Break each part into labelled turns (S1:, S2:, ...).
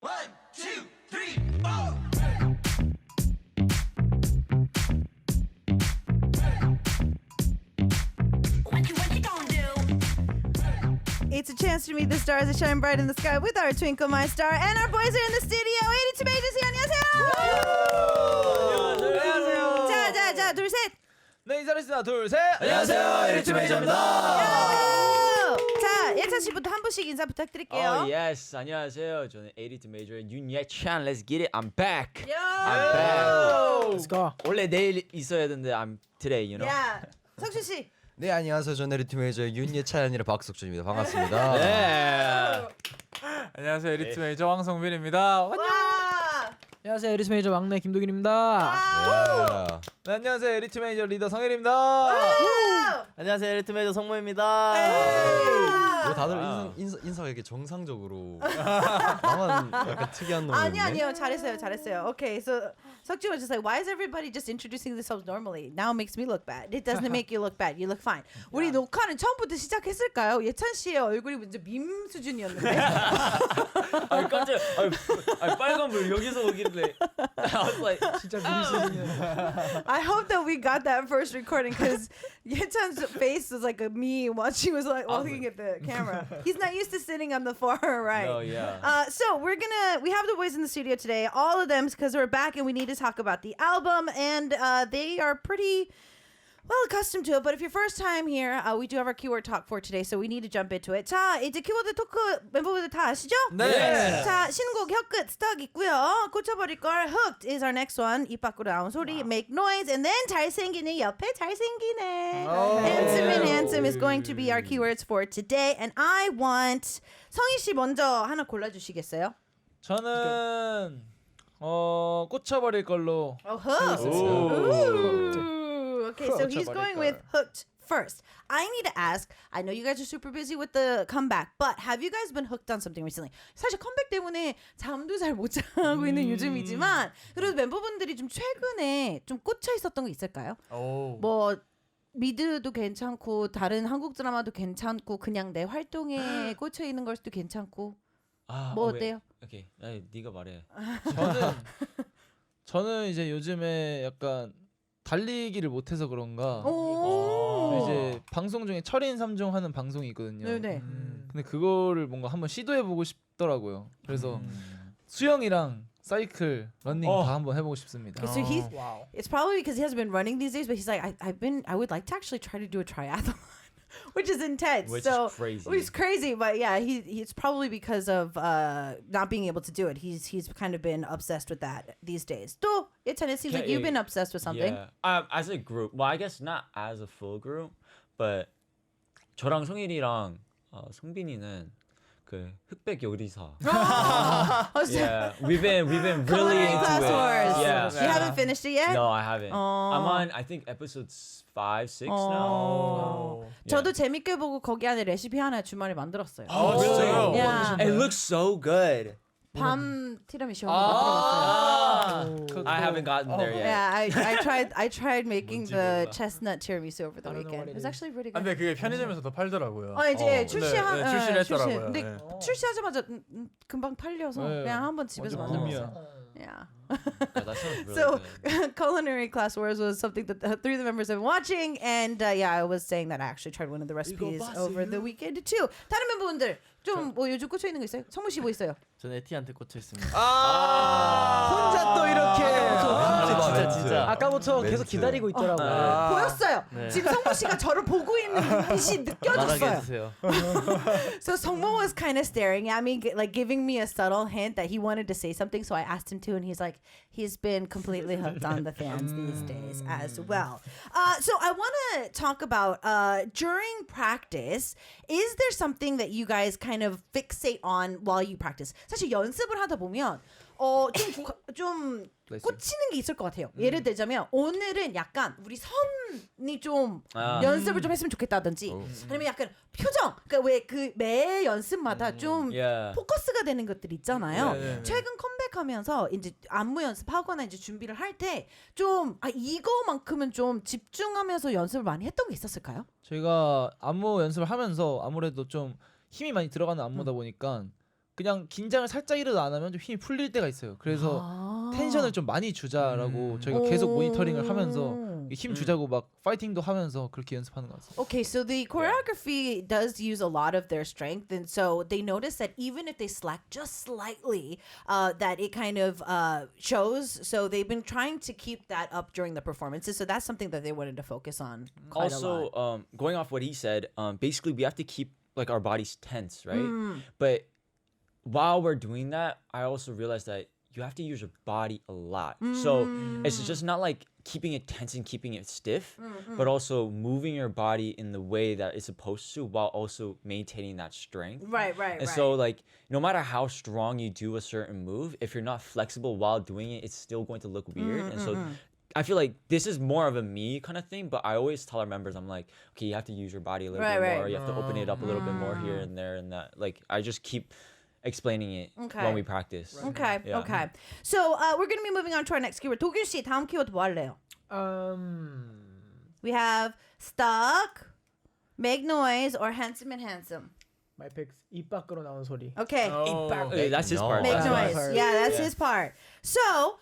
S1: One, two, three, four.
S2: It's a chance to meet the stars that shine bright in the sky with our Twinkle My Star, and our boys are in the studio. 82MAJOR 안녕하세요.
S3: 안녕하세요.
S2: 자, 둘 셋.
S3: 네, 인사드리겠습니다. 둘, 셋.
S4: 안녕하세요, 82메이저입니다.
S2: 자, 예찬 씨부터 한 분씩 인사 부탁드릴게요.
S4: Oh yes, 안녕하세요. 저는 82MAJO의 윤예찬. Let's get it. I'm back.
S2: Yo.
S4: I'm back.
S3: Let's go.
S4: 원래 내일 있어야 되는데 I'm today, you know.
S2: 야, 석준 씨.
S5: 네, 안녕하세요. 저는 에이티투메이저의 윤예찬이라 박석준입니다. 반갑습니다.
S4: 네.
S3: 안녕하세요, 에이티투메이저 황성빈입니다.
S2: 와.
S6: 안녕하세요, 에이티투메이저 막내 김동균입니다.
S3: 네, 안녕하세요, 에이티투메이저 리더 성일입니다.
S4: 안녕하세요, 에이티투메이저 성모입니다.
S5: 왜 다들 인사가 이렇게 정상적으로 나만 약간 특이한 놈이 없네?
S2: 아니요. 잘했어요. Okay, so 석준 was just like, why is everybody just introducing themselves normally? Now it makes me look bad. It doesn't make you look bad. You look fine. 우리 녹화는 처음부터 시작했을까요? 예찬 씨의 얼굴이 먼저 밈 수준이었는데.
S4: 아 깜짝. 아 빨간 불 여기서 오길래. I was like,
S6: 진짜 미리시네요.
S2: I hope that we got that first recording because Yechan's face was like a me watching was like looking at the camera. He's not used to sitting on the far right.
S4: Oh yeah.
S2: So we have the boys in the studio today, all of them, because we're back and we need to talk about the album, and they are pretty well accustomed to it. But if you're first time here, we do have our keyword talk for today, so we need to jump into it. 자, 이제 키워드 토크 멤버분들 다 아시죠?
S3: 네.
S2: 자, 신곡 혀끝 스탁 있고요. 꽂혀버릴걸 hooked is our next one. 입 밖으로 나온 소리 make noise, and then 잘생기네 옆에 잘생기네. Handsome is going to be our keywords for today, and I want 성희 씨 먼저 하나 골라주시겠어요?
S3: 저는 꽂혀버릴 걸로.
S2: Oh, hooked. Ooh. Okay, so he's going with hooked first. I need to ask, I know you guys are super busy with the comeback, but have you guys been hooked on something recently? 사실 컴백 때문에 잠도 잘 못 자고 있는 요즘이지만 그래도 멤버분들이 좀 최근에 좀 꽂혀 있었던 거 있을까요? 뭐 미드도 괜찮고 다른 한국 드라마도 괜찮고 그냥 내 활동에 꽂혀 있는 걸 수도 괜찮고 뭐 어때요?
S4: 오케이. 아니 네가 말해.
S3: 저는 이제 요즘에 약간 달리기를 못해서 그런가. 이제 방송 중에 철인 3종 하는 방송이 있거든요.
S2: 네네.
S3: 근데 그거를 뭔가 한번 시도해보고 싶더라고요. 그래서 수영이랑 사이클, 러닝 다 한번 해보고 싶습니다.
S2: So he's it's probably because he hasn't been running these days, but he's like I would like to actually try to do a triathlon. Which is intense.
S4: Which
S2: so,
S4: is crazy.
S2: Which is crazy, but yeah, it's probably because of not being able to do it. He's kind of been obsessed with that these days. 또 예찬, it seems like you've been obsessed with something.
S4: Yeah. As a group. Well, I guess not as a full group, but 저랑 성일이랑 성빈이는 그 흑백 요리사. Yeah, we've been really
S2: Culinary
S4: into
S2: Class
S4: it.
S2: Wars.
S4: Yeah.
S2: You haven't finished it yet?
S4: No, I haven't. I'm on I think episode 5, 6 now.
S2: 저도 재밌게 보고 거기 안에 레시피 하나 주말에 만들었어요.
S3: 진짜요?
S2: Yeah.
S4: It looks so good.
S2: 밤 티라미슈 만들었어요.
S4: I haven't gotten there yet.
S2: Yeah, I tried making the chestnut tiramisu over the
S6: I don't know
S2: weekend.
S6: what
S2: It
S6: it
S2: was
S6: is.
S2: actually pretty good.
S7: 근데 그게 편의점에서 더 팔더라고요.
S2: 이제 출시한
S7: 네, 출시를 했더라고요.
S2: 근데
S7: 네.
S2: 출시하자마자 금방 팔려서
S3: 네.
S2: 그냥 한번 집에서
S3: 완전
S2: 만들었어요. Yeah.
S4: God, that sounds really
S2: So,
S4: good.
S2: Culinary Class Wars was something that the three of the members have been watching, and yeah, I was saying that I actually tried one of the recipes over the weekend too. 다른 멤버분들 좀 뭐 요즘 꽂혀 있는 거 있어요? 성무 씨 뭐 있어요?
S4: 저는 에티한테 꽂혀 있습니다.
S3: 혼자 또 이렇게.
S4: 진짜.
S6: 아까부터 계속
S5: 멘트.
S6: 기다리고 있더라고요.
S2: 보였어요.
S4: 네.
S2: 지금 성무 씨가 저를 보고 있는 눈빛이
S4: 말하게
S2: 느껴졌어요.
S4: 해주세요.
S2: So 성무 was kind of staring at me, like giving me a subtle hint that he wanted to say something. So I asked him to, and he's like, he's been completely hooked on the fans these days as well. So I want to talk about during practice. Is there something that you guys kind of fixate on while you practice? 사실 연습을 하다 보면 좀 꽂히는 게 있을 것 같아요. 예를 들자면 오늘은 약간 우리 선이 좀 연습을 좀 했으면 좋겠다든지 아니면 약간 표정, 그러니까 왜 그 매 연습마다 좀 포커스가 되는 것들 있잖아요. 최근 컴백하면서 이제 안무 연습하거나 이제 준비를 할 때 좀 이거만큼은 좀 집중하면서 연습을 많이 했던 게 있었을까요?
S3: 저희가 안무 연습을 하면서 아무래도 좀 힘이 많이 들어가는 안무다 보니까 그냥 긴장을 살짝 이라도 안 하면 좀 힘이 풀릴 때가 있어요. 그래서 텐션을 좀 많이 주자라고 저희가 계속 모니터링을 하면서 힘 주자고 막 파이팅도 하면서 그렇게 연습하는 것 같아요.
S2: Okay, so the choreography does use a lot of their strength, and so they notice that even if they slack just slightly, that it kind of shows. So they've been trying to keep that up during the performances. So that's something that they wanted to focus on quite a lot.
S4: Also, going off what he said, basically we have to keep like our bodies tense, right? But while we're doing that, I also realized that you have to use your body a lot. So it's just not like keeping it tense and keeping it stiff, but also moving your body in the way that it's supposed to while also maintaining that strength.
S2: Right.
S4: And so like no matter how strong you do a certain move, if you're not flexible while doing it, it's still going to look weird. And so I feel like this is more of a me kind of thing, but I always tell our members, I'm like, okay, you have to use your body a little bit more. You have to open it up a little bit more here and there and that. Like I just keep explaining it when we practice.
S2: Okay,
S4: Yeah.
S2: okay. So we're going to be moving on to our next keyword. 도균 씨, 다음 키워드 뭐 할래요? We have stuck, make noise, or handsome and handsome.
S6: My picks 입 밖으로 나온 소리.
S2: Okay.
S4: Okay, that's his
S5: No.
S4: part.
S2: Make
S4: That's
S2: noise.
S4: his part.
S2: Yeah, that's his part. So,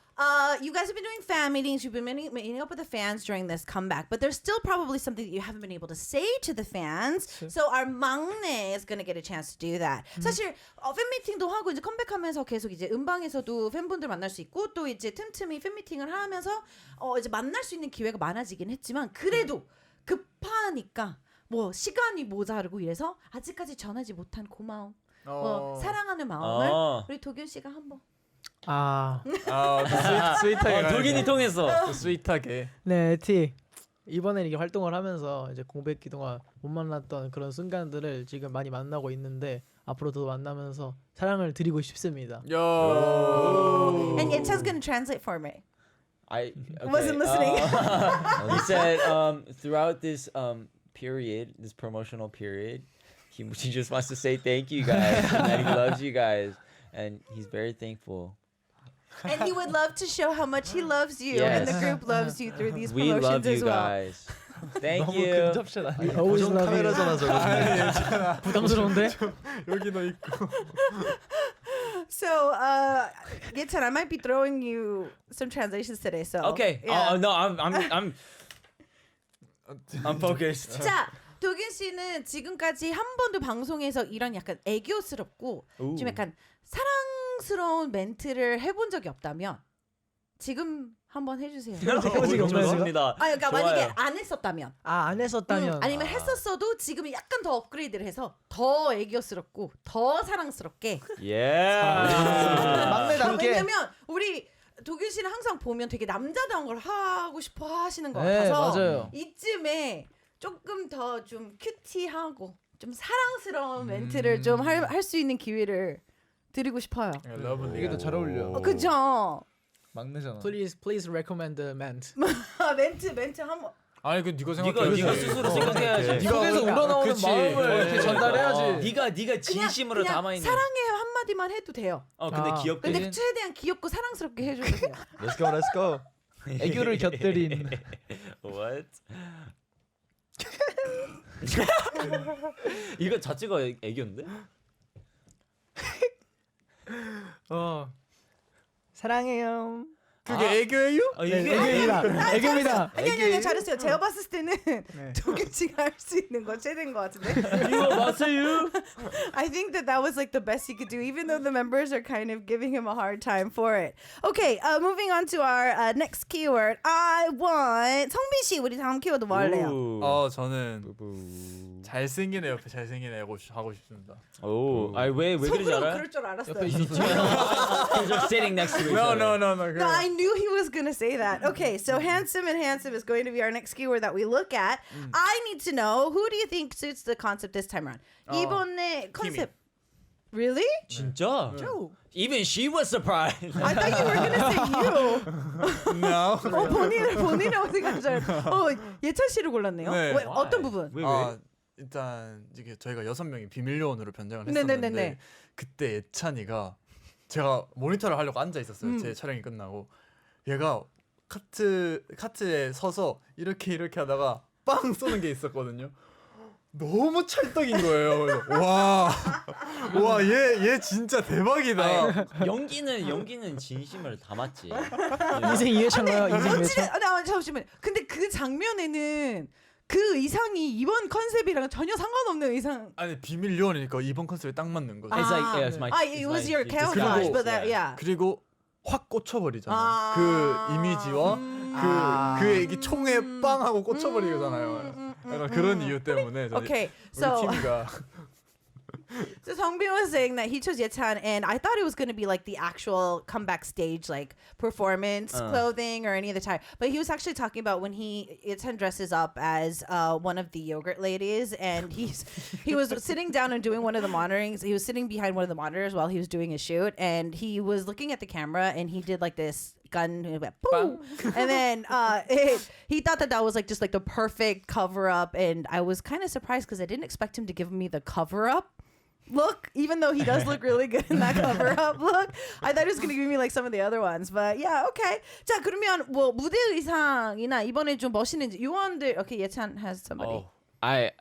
S2: you guys have been doing fan meetings. You've been meeting up with the fans during this comeback, but there's still probably something that you haven't been able to say to the fans. So our 막내 is gonna get a chance to do that. 사실 팬 미팅도 하고 이제 컴백하면서 계속 이제 음방에서도 팬분들 만날 수 있고 또 이제 틈틈이 팬 미팅을 하면서 이제 만날 수 있는 기회가 많아지긴 했지만 그래도 급하니까 뭐 시간이 모자르고 이래서 아직까지 전하지 못한 고마움, 사랑하는 마음을 우리 도균 씨가 한번.
S7: 스윗하게
S4: 도균이 통해서
S7: 스윗하게.
S6: 네, T. 이번에 이게 활동을 하면서 이제 공백기 동안 못 만났던 그런 순간들을 지금 많이 만나고 있는데 앞으로도 만나면서 사랑을 드리고 싶습니다.
S2: And Yetcha's gonna translate for me.
S4: I
S2: Wasn't listening.
S4: He said throughout this period, this promotional period, he just wants to say thank you guys and that he loves you guys and he's very thankful.
S2: And he would love to show how much he loves you and the group loves you through these
S4: We
S2: promotions
S4: love you
S2: as well.
S4: guys. Thank
S3: 너무
S4: you.
S3: 근접샷 아니에요?
S6: Always
S5: 고정
S6: love you.
S5: 카메라잖아 저거.
S6: 부담스러운데?
S7: 여기도 있고.
S2: So, Yetan, I might be throwing you some translations today. So
S4: Okay.
S2: yeah.
S4: No, I'm focused.
S2: 자, 도균 씨는 지금까지 한 번도 방송에서 이런 약간 애교스럽고 좀 약간 사랑스러운 멘트를 해본 적이 없다면 지금 한번 해주세요.
S4: 좋습니다.
S2: 그러니까
S4: 좋아요.
S2: 만약에 안 했었다면,
S6: 안 했었다면
S2: 아니면 했었어도 지금은 약간 더 업그레이드를 해서 더 애교스럽고 더 사랑스럽게.
S3: 막내답게.
S2: 왜냐면 우리 도균 씨는 항상 보면 되게 남자다운 걸 하고 싶어 하시는 것
S3: 네,
S2: 같아서
S3: 맞아요.
S2: 이쯤에 조금 더 좀 큐티하고 좀 사랑스러운 멘트를 좀 할 수 있는 기회를 드리고 싶어요.
S7: 여러분들.
S3: 이게 더 잘 어울려.
S2: 그죠?
S3: 막내잖아.
S6: Please recommend the ment.
S2: 멘트 한번.
S7: 아니 그 네가 생각해.
S4: 네가 스스로 생각해야지.
S3: 속에서 우러나오는
S7: 그치.
S3: 마음을 이렇게 전달해야지.
S4: 네가 진심으로
S2: 그냥
S4: 담아 있는.
S2: 사랑해요 한마디만 해도 돼요.
S4: 근데 귀엽게.
S2: 근데 최대한 귀엽고 사랑스럽게 해줘도 돼요.
S5: Let's go, let's go.
S3: 애교를 곁들인.
S4: What? 이거 자체가 애교인데?
S6: 사랑해요.
S7: 그게 애교예요?
S6: 애교입니다. 애교입니다.
S2: 아니 잘했어요. 제가 봤을 때는 도균 씨가 할 수 있는 거 최대인 것 같은데.
S4: 이거 맞아요?
S2: I think that was like the best he could do, even though the members are kind of giving him a hard time for it. Okay, moving on to our next keyword. I want 성빈 씨 우리 다음 키워드 뭐 할래요?
S7: 저는 잘생긴 애 옆에 잘생긴 애 하고 싶습니다.
S4: 오, 왜 그러지
S2: 속으로
S4: 알아요?
S2: 그럴 줄 알았어요.
S4: They're sitting next to each other.
S7: No.
S2: No, I knew he was gonna say that. Okay, so handsome and handsome is going to be our next keyword that we look at. I need to know, who do you think suits the concept this time around? 이번에 컨셉. Really?
S4: 진짜? Even she was surprised.
S2: I thought you were gonna say you.
S7: No.
S2: 본인을 어떻게 하죠? 예찬 씨를 골랐네요.
S7: 네.
S2: 왜, 어떤 부분?
S4: 왜?
S7: 일단 이게 저희가 6명이 비밀 요원으로 변장을
S2: 네네네네.
S7: 했었는데 그때 예찬이가 제가 모니터를 하려고 앉아 있었어요. 제 촬영이 끝나고 얘가 카트에 서서 이렇게 하다가 빵 쏘는 게 있었거든요. 너무 찰떡인 거예요. 와얘 진짜 대박이다.
S4: 연기는 진심을 담았지.
S6: 인생 이해찬가요? 인생
S2: 멋지네.
S6: 이해찬?
S2: 잠시만. 근데 그 장면에는 그 의상이 이번 컨셉이랑 전혀 상관없는 의상.
S7: 아니 비밀 요원이니까 이번 컨셉에 딱 맞는 거죠.
S4: It's like yeah, it's my.
S2: it was your camouflage, but that, yeah.
S7: 그리고 확 꽂혀버리잖아.
S2: 아.
S7: 그 이미지와 그 애기 총에 빵 하고 꽂혀버리잖아요. 약간 그런 이유 때문에 저희
S2: Okay,
S7: 우리
S2: so
S7: 팀이가
S2: So Songbin was saying that he chose Yetan, and I thought it was going to be like the actual comeback stage, like performance clothing or any of the type. But he was actually talking about when Yetan dresses up as one of the yogurt ladies, and he was sitting down and doing one of the monitorings. He was sitting behind one of the monitors while he was doing his shoot, and he was looking at the camera, and he did like this gun, and then he thought that was like just like the perfect cover up, and I was kind of surprised because I didn't expect him to give me the cover up look, even though he does look really good in that cover up look. I thought he was going to give me like some of the other ones, but yeah, okay. 자, 그러면 뭐 무대 의상이나 이번에 좀 멋있는지 요원들. Okay, 예찬 has somebody.
S4: Oh, I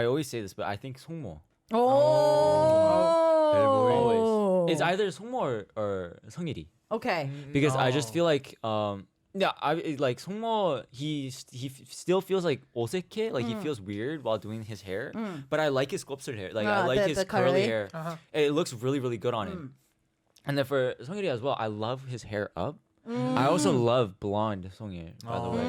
S4: always say this, but I think 송모. Always. It's either 송모 or 성일이.
S2: Okay.
S4: Because I just feel like yeah, like 송모 he still feels like 어색해, like he feels weird while doing his hair, but I like his sculpted hair, like I like his
S2: the
S4: curly
S2: curly?
S4: hair. It looks really good on him. And then for 성일이 as well, I love his hair up. I also love blonde 성일, by the way.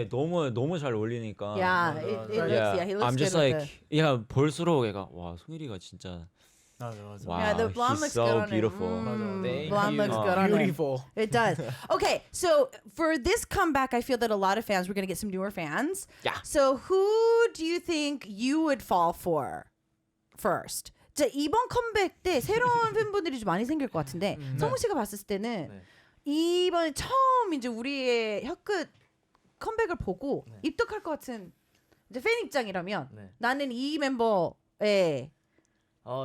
S4: 너무 잘 어울리니까.
S2: Yeah, it looks, yeah, he looks
S4: I'm
S2: good
S4: just
S2: with
S4: like yeah, 볼수록 얘가 와 성일이가 진짜
S7: 맞아.
S4: wow,
S2: Yeah, the blonde
S4: he's
S2: looks
S4: so
S2: good on him.
S4: beautiful.
S2: Blonde looks good on him.
S6: Beautiful.
S2: It does. Okay, so for this comeback, I feel that a lot of fans, we're going to get some newer fans.
S4: Yeah.
S2: So who do you think you would fall for first? 자, 이번 컴백 때 새로운 팬분들이 좀 많이 생길 것 같은데 성우 씨가 봤을 때는 이번에 처음 이제 우리의 혀끝 컴백을 보고 입덕할 것 같은 이제 팬 입장이라면 나는 이 멤버의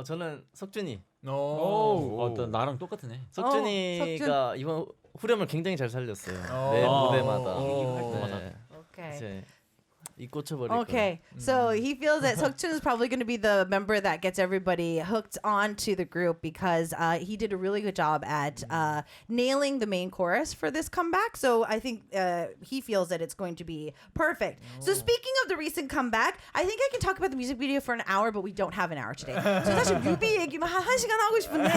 S8: 저는 석준이.
S4: 어떤 나랑 똑같으네.
S8: 석준이가 이번 후렴을 굉장히 잘 살렸어요. 매 무대마다.
S2: Okay.
S8: 이제 이 꽂혀버릴걸.
S2: Okay, so he feels that Seokjun is probably going to be the member that gets everybody hooked onto the group because he did a really good job at nailing the main chorus for this comeback. So I think he feels that it's going to be perfect. So speaking of the recent comeback, I think I can talk about the music video for an hour, but we don't have an hour today. So 사실 뮤비 얘기만 한 시간 하고 싶은데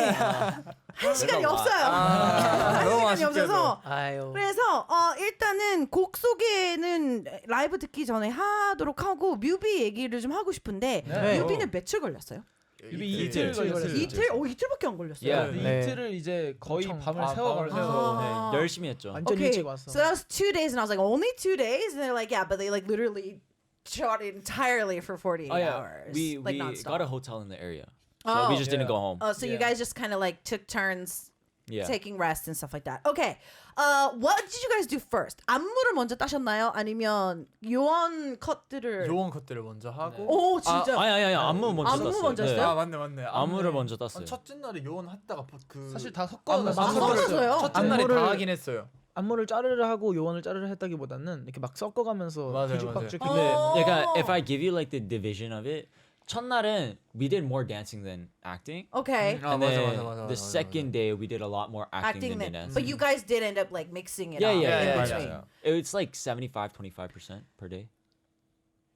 S2: 한 시간이 없어요. 한 시간이 없어서.
S6: 아유.
S2: 그래서 일단은 곡 소개는 라이브 듣기 전에 하도록 하고 뮤비 얘기를 좀 하고 싶은데 뮤비는 며칠 걸렸어요?
S3: 뮤비 이틀 걸렸어요.
S2: 이틀? 이틀밖에 안 걸렸어요.
S4: Yeah.
S3: 이틀을 이제 거의 밤을
S6: 밤을
S3: 세워가지고
S4: 열심히 했죠.
S6: 완전 일찍 왔어.
S2: So that was 2 days, and I was like, only 2 days? And they're like, yeah, but they like literally shot it entirely for 48 hours.
S4: We
S2: like nonstop.
S4: got a hotel in the area, so we just didn't go home.
S2: Oh, so you guys just kind of like took turns
S4: Yeah.
S2: taking rest and stuff like that. Okay. What did you guys do first? 안무를 먼저 따셨나요? 아니면 요원 컷들을?
S7: 요원 컷들을 먼저 하고.
S2: 오, 진짜.
S4: 아니 안무 먼저
S2: 안무
S4: 땄어요.
S2: 먼저 했어요?
S7: 맞네.
S4: 안무를 먼저 땄어요.
S7: 첫째 날에 요원 했다가 그
S3: 사실 다
S6: 안무
S2: 섞었어요.
S7: 첫째 날에
S6: 안무를-
S7: 다 하긴 했어요.
S6: 안무를 자르르 하고 요원을 자르르 했다기보다는 이렇게 막 섞어가면서
S7: 맞아요.
S6: 뒤죽박죽.
S4: 근데 그러니까 if I give you like the division of it, 첫날은 we did more dancing than acting.
S2: Okay.
S4: And
S7: 맞아,
S4: then
S7: 맞아.
S4: the second day we did a lot more acting,
S2: Acting
S4: than
S2: then.
S4: dancing.
S2: But you guys did end up like mixing it
S4: yeah,
S2: up
S4: yeah,
S2: in
S4: yeah,
S2: between.
S4: yeah. It's like 75-25% per day.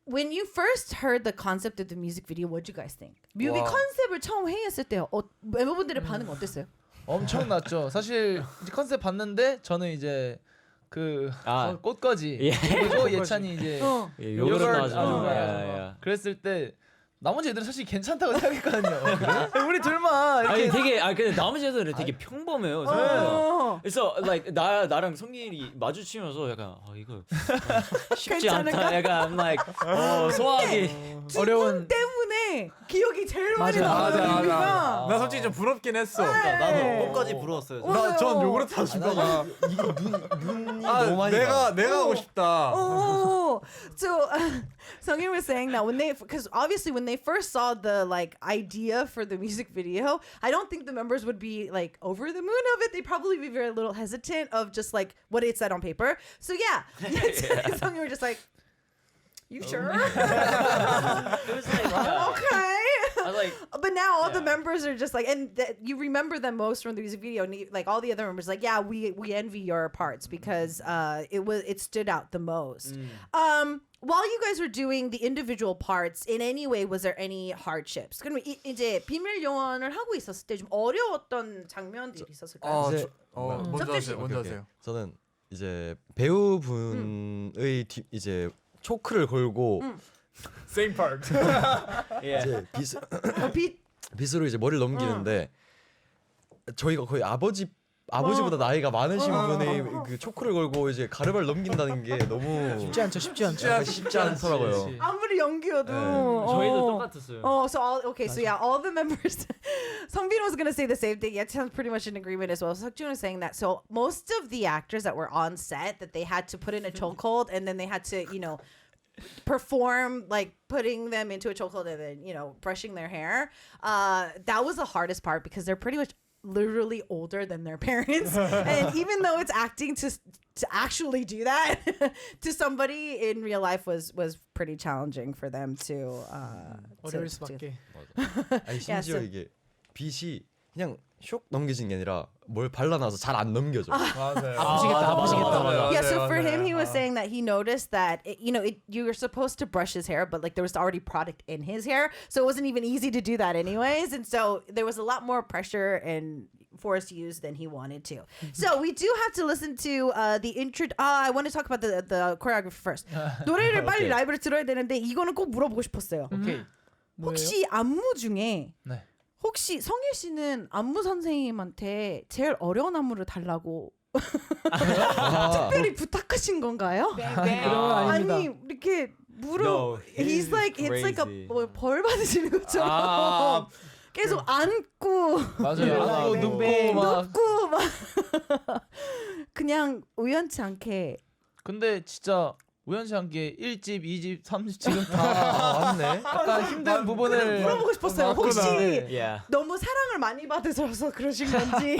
S2: When you first heard the concept of the music video, what did you guys think? 뮤비
S7: 와.
S2: 컨셉을 처음 회의했을 때 멤버분들의 반응 어땠어요?
S3: 엄청났죠. 사실 이제 컨셉 봤는데 저는 이제 그 꽃거지
S4: 예.
S3: 그리고 예찬이 이제
S4: 예,
S3: 요거를
S4: 요거를
S3: 아주
S4: 나중에.
S3: 좋아해서 그랬을 때 나머지 애들은 사실 괜찮다고 생각했거든요. 그래? 우리 둘만
S4: 아니
S3: 이렇게
S4: 되게 근데 나머지 애들은 되게 평범해요. 생각보다. 그래서 like 나랑 성길이 마주치면서 약간 이거 쉽지 않다. 약간 I'm like 소화하기
S6: 어려운
S2: 때문에 기억이 제일 많이
S6: 맞아,
S2: 나요.
S7: 맞아. 나 솔직히 좀 부럽긴 했어.
S8: 나도 끝까지 부러웠어요.
S7: 전 요구르트 하고 싶다가
S8: 이거 눈이 너무 많이
S7: 내가 하고 싶다.
S2: Oh, so Sungin was saying that because obviously when they first saw the like idea for the music video, I don't think the members would be like over the moon of it. They'd probably be very little hesitant of just like what it said on paper. So yeah, Sungin were just like, You sure?
S8: It was like,
S2: Okay.
S8: I was like,
S2: But now all the members are just like, and you remember them most from the music video. And like all the other members, like, yeah, we envy your parts because it stood out the most. While you guys were doing the individual parts, in any way, was there any hardships? 그럼 이제 비밀 요원을 하고 있었을 때 좀 어려웠던 장면들이 있었을까요?
S5: 이제
S7: 먼저 하세요. 먼저
S5: 오케이.
S7: 하세요.
S5: 저는 이제 배우분의 이제 초크를 걸고
S7: Same part.
S5: 이제 빗으로 이제 머리를 넘기는데 저희가 거의 아버지보다 나이가 많으신 분이 그 초크를 걸고 이제 가르마를 넘긴다는 게 너무
S6: 쉽지 않죠.
S5: 쉽지 않더라고요.
S2: 아무리 연기여도.
S8: 저희도 똑같았어요.
S2: Oh, so all the members. Songbin was gonna say the same thing. Yeah, sounds pretty much in agreement as well. Seokjun was saying that. So most of the actors that were on set that they had to put in a chokehold and then they had to, perform like putting them into a chokehold and then brushing their hair. That was the hardest part because they're pretty much literally older than their parents, and even though it's acting to actually do that to somebody in real life was pretty challenging for them to.
S6: 어려울 수밖에.
S5: 아니 심지어 이게 빗이 그냥 슉 넘겨진 게 아니라 뭘 발라놔서 잘 안 넘겨져.
S7: 맞아요.
S6: 아프시겠다.
S2: Yeah, so for him, he was saying that he noticed that you were supposed to brush his hair, but like there was already product in his hair, so it wasn't even easy to do that anyways, and so there was a lot more pressure and force used than he wanted to. So we do have to listen to the intro. I want to talk about the choreography first. 노래를 빨리 라이브를 들어야 되는데 이거는 꼭 물어보고 싶었어요.
S6: 오케이.
S2: 혹시 안무 중에
S3: 네.
S2: 혹시 성일 씨는 안무 선생님한테 제일 어려운 안무를 달라고 특별히 부탁하신 건가요?
S6: 그런 건 아닙니다.
S2: 아니 이렇게 물어.
S4: No,
S2: He's like it's like
S4: crazy.
S2: 벌 받으시는 것처럼 계속 안고
S3: 맞아요. 안고 눕고 막.
S2: 눕고 막 그냥 우연치 않게.
S3: 근데 진짜 우연치 않게 1집, 2집, 3집 지금 다 왔네. 약간 힘든 부분을
S2: 물어보고 싶었어요. 혹시
S4: Yeah.
S2: 너무 사랑을 많이 받으셔서 그러신 건지.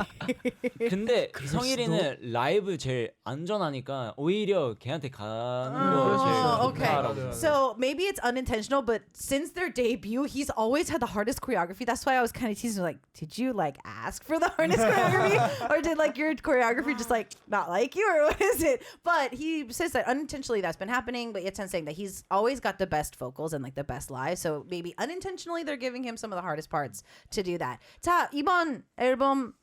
S4: 근데 성일이는 라이브 제일 안전하니까 오히려 걔한테 가는 거 제일
S2: Okay.
S4: 좋다라고.
S2: So maybe it's unintentional, but since their debut, he's always had the hardest choreography. That's why I was kind of teasing, like, did you like ask for the hardest choreography, or did like your choreography just like not like you, or what is it? But he says that unintentionally that's been happening. But Yetan saying that he's always got the best vocals and like the best live. So maybe unintentionally they're giving him some of the hardest parts to do that. 자, 이번 앨범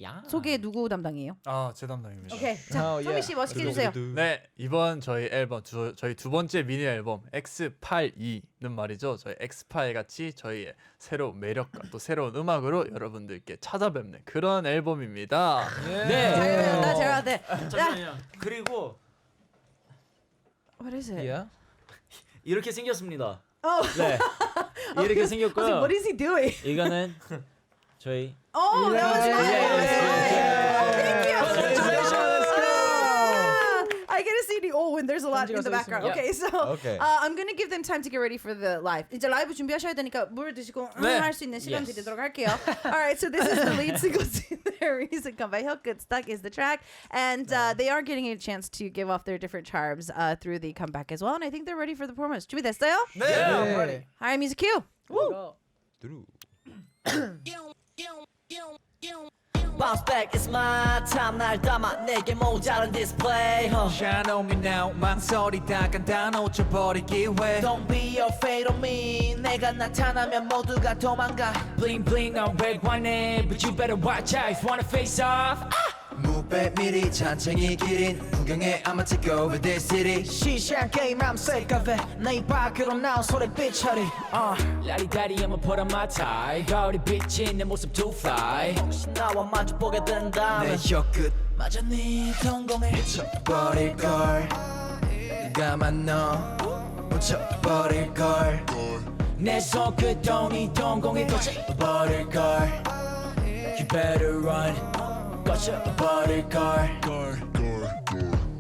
S4: 야.
S2: 소개 누구 담당이에요?
S7: 제 담당입니다.
S2: 오케이. 자,
S3: Oh,
S2: 성민 씨 멋있게 해주세요.
S7: 네, 이번 저희 앨범 저희 두 번째 미니 앨범 X82는 말이죠. 저희 X8 같이 저희의 새로운 매력과 또 새로운 음악으로 여러분들께 찾아뵙는 그런 앨범입니다.
S4: 네.
S2: 잘 돼.
S8: 잠시만요. 그리고
S2: What is it?
S3: Yeah.
S8: 이렇게 생겼습니다.
S2: Oh.
S4: 네. 이렇게
S2: I was like,
S4: 생겼고요.
S2: what is he doing?
S4: 이거는 저희
S2: Oh, that was fun. Thank you. I get to see the when there's a lot in the background.
S8: Yeah.
S2: Okay, so
S5: Okay.
S2: I'm gonna give them time to get ready for the live. 이제 라이브 준비하셔야 되니까 물 드시고 할 수 있는 시간
S4: Yes.
S2: 드리도록 할게요. All right, so this is the lead single to their recent comeback. How Good Stuck is the track, and they are getting a chance to give off their different charms through the comeback as well. And I think they're ready for the performance. 준비됐어요?
S6: 네.
S2: All right, music cue. Woo.
S5: 두루.
S9: Bounce back, it's my time. 날 담아 내게 모자란 display.
S1: Shine on me now 망설이다간 다 놓쳐버릴 기회
S9: Don't be afraid of me. 내가 나타나면 모두가 도망가.
S1: Bling bling I'm red whining But you better watch out if wanna face off 무배 미리 잔챙이 기린 구경해 I'ma take over this city
S9: 시시한 게임 I'm sick of it. 내 밖으로 나온 소리 삐처리.
S1: 라리다리 I'ma put on my tie 거울이 비친 내 모습 too fly
S9: 혹시 나와 마주 보게 된다면
S1: 내 혀끝 맞아 네 동공에 묻혀버릴걸 가만 너 묻혀버릴걸 내 손끝동이 동공에 꽂혀버릴걸 You better run 꽂혀버릴걸